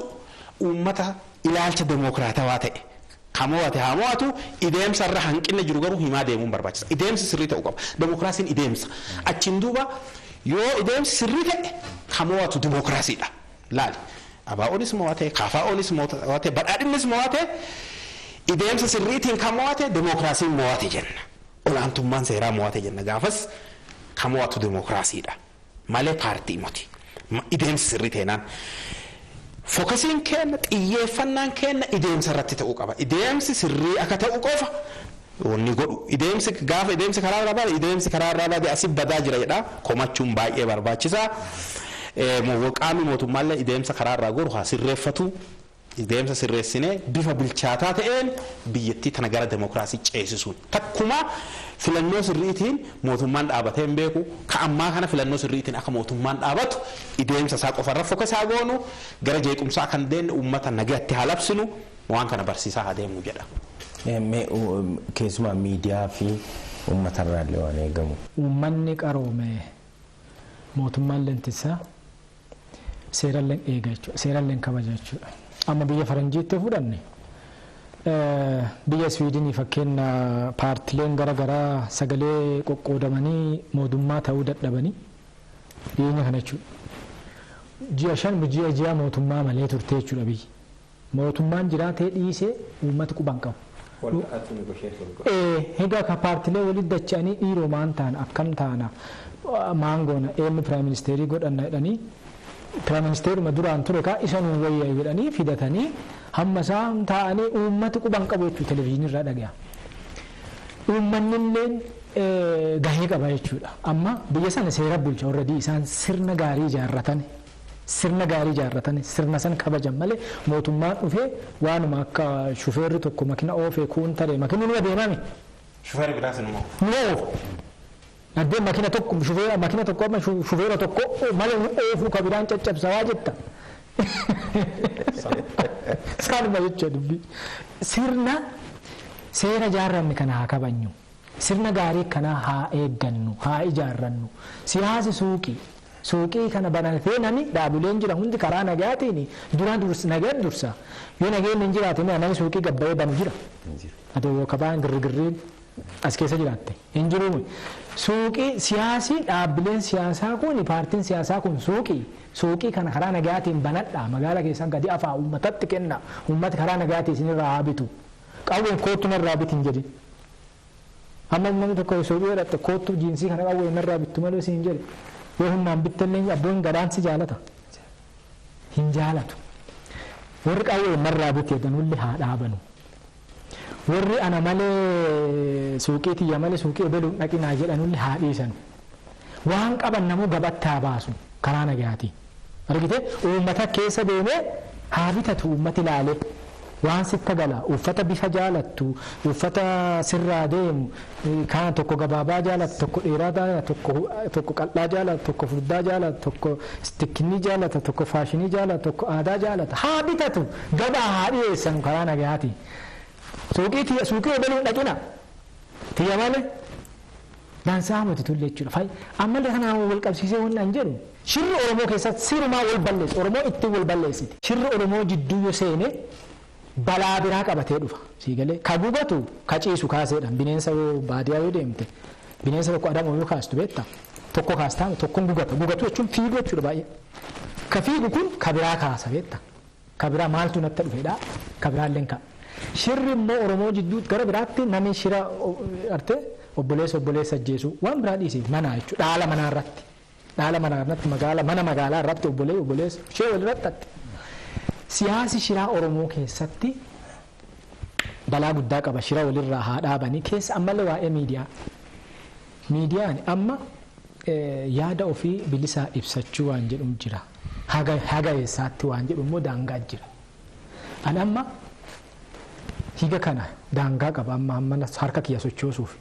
uummata ilaalcha demokraatawaa ta'e kamooti hamoatu ideemsa irra hanqinni jiru garuu himaa deemuun barbaachisa ideemsi sirrii ta'uu qaba demokraasiin ideemsa achiin duuba yoo ideemsi sirrii ta'e kamooti demokraasiidha laali abaa'oonis mo'ate kaafaa'oonis mo'ate badhaadhinnis mo'ate ideemsa sirriitiin kan mo'ate demokraasiin mo'ate jenna olaantummaan seeraa mo'ate jenna gaafas kamo'atu demokraasiidha malee paartii miti ideemsi sirrii teenaan fookasiin kenna xiyyeeffannaan kenna ideemsa irratti ta'uu qaba ideemsi sirrii akka ta'u qofa wanni godhu ideemsi gaafa ideemsi karaa irraa baade ideemsi karaa irraa baade asii badaa jira jedha komachuun baay'ee barbaachisaa qaamni mootummaallee ideemsa karaa irraa godhu haa sirreeffatu ideemsa sirreessinee bifa bilchaataa ta'een biyyattii tana gara demokraasii ceesisuun takkuma filannoo sirriitiin mootummaan dhaabatee hin beeku ka ammaa kana filannoo sirriitiin akka mootummaan dhaabatu ideemsa isaa qofarra fokasaa goonu gara jeequmsaa kan deenne uummata nagaatti haa labsinu waan kana barsiisaa haa deemnu jedha. Keessumaa miidiyaa fi uummatarraallee waan eegamu. Uummanni qaroome mootummaan leentisaa seeralleen eega jechuudha seeralleen kabaja jechuudha. Amma biyya faranjiitti fudhanne biyya Swiidinii fakkeenya paartileen garaagaraa sagalee qoqqoodamanii mootummaa ta'uu dadhabanii dhiyeenya kana jechuudha. Ji'a 5 ji'a mootummaa malee turte jechuudha biyyi. Mootummaan jiraatee dhiisee uummata quban qabu. Egaa ka paartilee walitti dacha'anii dhiiroo maan ta'an akkam ta'ana maangoona eenyu piraayim ministeerii godhanna jedhanii piraayim ministeeruma duraan ture kaa isa nuun wayyaa jedhanii fidatanii hamma isaan ta'anii uummata quban qabu jechuudha televezyiinii irraa dhaga'a. Uummanni illee gahee qaba jechuudha. Amma biyya sana seera bulcha warradii isaan sirna gaarii ijaarratan. Sirna gaarii ijaarratan sirna san kabajan malee mootummaan dhufee waanuma akka shufeerri tokko makina oofee kuun taree makina numa deemame. Shufeerri biraas immoo. Numa oofu. Addeen makina tokko makina tokko amma shufeera tokko malee oofuu ka biraan caccabsa waa jetta. Saanuma jechuudha dubbii. Sirna seera ijaarranne kana haa kabanyu. Sirna gaarii kana haa eeggannu haa ijaarrannu. Siyaasi suuqii kana banatee namni dhaabileen jira hundi karaa nagaatiin duraan nagaan dursa yoo nageen hin jiraate namni suuqii gabbayee banu jira adoo kabaan girgirriin as keessa jiraatte hin jiru suuqii siyaasii dhaabileen siyaasaa kun paartiin siyaasaa kun suuqii kana karaa nagaatiin banadha magaala keessan gadi afaa uummatatti kenna uummati karaa nagaatiin isinirraa haa bitu qawween kootu narraa bitin jedhin amma namni tokko suuqii godhatte kootu jiinsii kana qawween narraa bittu malee isin jedhe yoo humnaan bittallee abboon gadaansi jaalata hin jaalatu warri qawwee narraa biteetan ulli haa dhaabanu warri ana malee suuqii tiyya malee suuqii ebeluun dhaqinaa jedhan ulli haa dhiisanu waan qaban namuu gabatti haa baasu karaa nagaatii argite uummata keessa deemee haa bitatu uummati ilaalee waan sitta gala uffata bifa jaalattu uffata sirraa deemu kaan tokko gabaabaa jaalatu tokko dheeraa jaalatu tokko qal'aa jaalatu tokko furdaa jaalatu tokko istikkinii jaalatu tokko faashinii jaalatu tokko aadaa jaalatu haa bitatu gabaa haa dhiyeessan karaa nagaati suuqii ebeluun dhaqina tiyya malee dansaa miti tulle jechuudha ammallee kanaan wal qabsiisee waan an jedhu shirri oromoo keessatti sirumaa wal balleessu oromoo ittiin wal balleessiti shirri oromoo jidduu yoo seene balaa biraa qabatee dhufa siigalee ka gubatu ka ciisu kaaseedhaan bineensa baadiyaa yoo deemte bineensa tokko adamoo yoo kaastu beekta tokko kaastaan tokkoon gugatu jechuun fiigu jechuudha baay'ee ka fiigu kun ka biraa kaasa beekta ka biraa maaltu natti dhufeedha ka biraalleen ka shirri immoo oromoo jidduu gara biraatti namni shira arte obboleessa ajjeesu waan biraa dhiise mana jechuudha dhaala manaa irratti mana magaalaa irratti obboleessa shee walirratti siyaasi shiraa oromoo keessatti balaa guddaa qaba shira walirraa haa dhaabanii keessa ammallee waa'ee miidiyaan amma yaada ofii bilisaa ibsachuu waan jedhu jira haga eessaatti waan jedhu immoo daangaa jira ani amma higa kana daangaa qaba amma harka kiyya sochoosuuf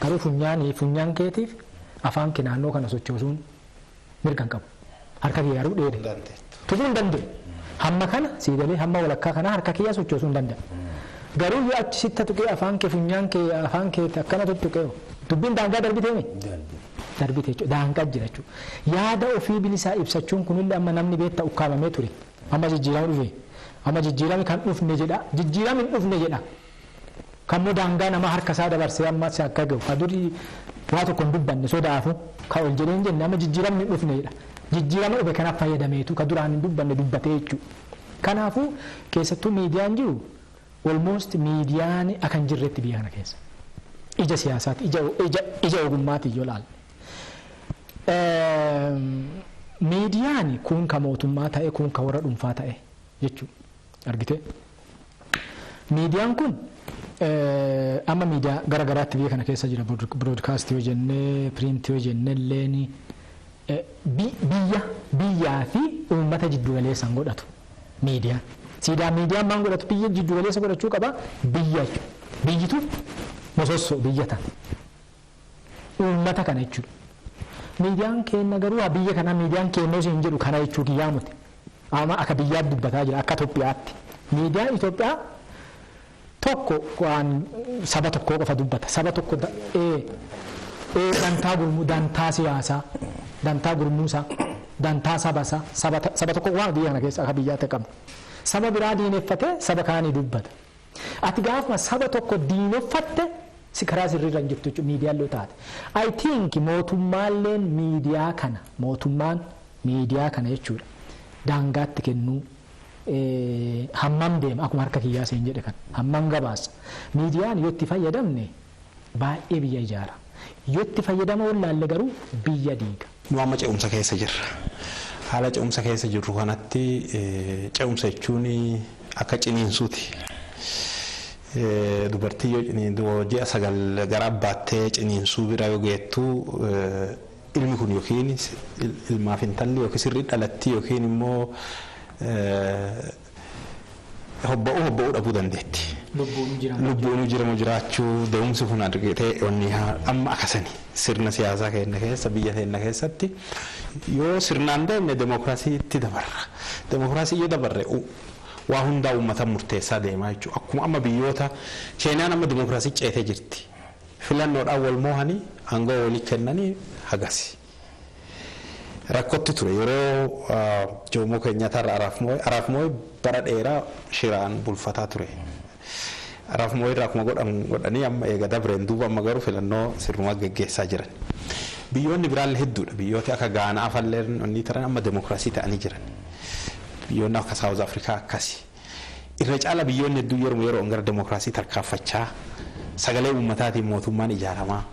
garuu funyaan keetiif afaan kee naannoo kana sochoosuun mirgan qabu harka kiyya garuu dheede tufuu hin danda'u hamma kana siigalee hamma walakkaa kana harka kiyya sochoosuu hin danda'a. Garuu yoo achi sitta tuqee afaan kee funyaan kee afaan kee akkana tuttuqee dubbiin daangaa darbitee mi? Darbitee jechuudha daangaa jira jechuudha. Yaada ofii bilisaa ibsachuun kunillee amma namni beektaa ukkaamamee ture. Amma jijjiirama dhufe. Amma jijjiirami kan dhufne jedha. Jijjiirami hin dhufne jedha. Kammoo daangaa nama harka isaa dabarsee amma si akka gahu. Ka durii waa tokko hin dubbanne sodaafu ka ol jedhee hin jenne amma jijjiiramni hin dhufne jedha. Jijjiirama dhufe kanaaf fayyadameetu ka duraan hin dubbanne dubbatee jechuudha. Kanaafuu keessattuu miidiyaan jiru almost miidiyaan akan jirretti biyya kana keessa. Ija siyaasaati ija ogummaati yoo ilaalle. miidiyaan kun ka mootummaa ta'e kun ka warra dhuunfaa ta'e jechuudha argite miidiyaan kun amma miidiyaa garagaraatti biyya kana keessa jira broadcast yoo jenne print yoo jenne leeni biyyaa fi uummata jiddu galeessaan godhatu miidiyaan siidaa miidiyaan maan godhatu biyya jiddu galeessa godhachuu qaba biyyitu mososso biyyata uummata kana jechuudha miidiyaan keenya garuu biyya kana miidiyaan keenya hin jedhu kana jechuu kiyyaa muti amma akka biyyaatti dubbataa jira akka Itoophiyaatti miidiyaan Itoophiyaa tokko waan saba tokko qofa dubbata saba tokko dantaa gurmuu dantaa siyaasaa dantaa gurmuusaa dantaa sabasaa saba tokko waan biyya kana keessa akka biyyaatti qabu saba biraa diineffatee saba kaanii dubbata ati gaafuma saba tokko diineffatte si karaa sirriirra hin jirtu jechuudha miidiyaan loo taate I think mootummaalleen mootummaan miidiyaa kana jechuudha daangaatti kennuu hammam deema akkuma harka kiyyaa seen jedhe kan hammam gabaasa miidiyaan yoo itti fayyadamne baay'ee biyya ijaara yoo itti fayyadama wallaalle garuu biyya diiga. Nu amma ce'umsa keessa jirra. Haala ce'umsa keessa jirru kanatti ce'umsa jechuun akka ciniinsuuti. Dubartii yoo ciniinsu ji'a 9 gara abbaattee ciniinsuu bira yoo geettu ilmi kun yookiin ilmaaf intalli yookiin sirrii dhalatti yookiin immoo hobba'uu dhabuu dandeetti. Lubbuun jiraachuu deemsi kun argitee onni amma akkasanii sirna siyaasaa keenya keessa biyya keenya keessatti yoo sirnaan deemne demokiraasiitti dabarra. Demokiraasii yoo dabarre waa hundaa uummata murteessaa deemaa jechuudha. Akkuma amma biyyoota Keeniyaan amma demokiraasii ceetee jirti. Filannoodhaan wal moohanii aangoo walii kennanii hagasi. Rakkotti ture yeroo Jomo Kenyatta Arap Moi bara dheeraa shiraan bulfataa ture. Arap Moi irraa akkuma godhanii amma eega dabreen duuba amma garuu filannoo sirnuma geggeessaa jiran. Biyyoonni biraallee hedduudha. Biyyooti akka Gaanaa fallee inni taran amma demokiraasii ta'anii jiran. Biyyoonni akka South Africa akkasi. Irra caala biyyoonni hedduu yeroo gara demokiraasii tarkaanfachaa sagalee uummataatiin mootummaan ijaaramaa.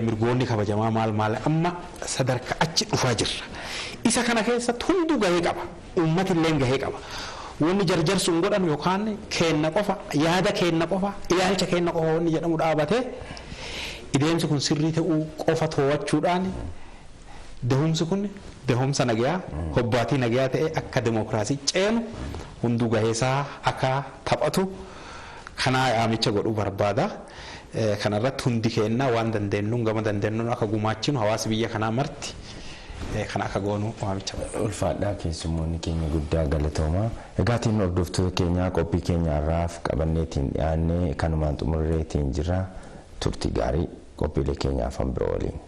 Mirgoonni kabajamaa maal amma sadarkaa achi dhufaa jirra. Isa kana keessatti hunduu gahee qaba. Uummati illee gahee qaba. Wanni jarjarsuun godhan yookaan kenna qofa, yaada kenna qofa, ilaalcha kenna qofa wanni jedhamu dhaabatee ideemsi kun sirrii ta'uu qofa too'achuudhaan dahumsi kun dahumsa nagayaa, hobbaatii nagayaa ta'ee akka demokiraasii ceenu hunduu gaheesaa akka taphatu kanaa yaamicha godhuu barbaada. Kanarratti hundi keenya waan dandeenyuun gama dandeenyuun akka gumaachinu hawaasa biyya kanaa marti kana akka goonu waamicha ulfaadhaa keessummoonni keenya guddaa galatooma egaatiin hordoftoota keenyaa qophii keenya irraaf qabanneetiin dhiyaannee kanumaan xumurreetiin jira turtii gaarii qophiilee keenyaaf hambiroo waliin.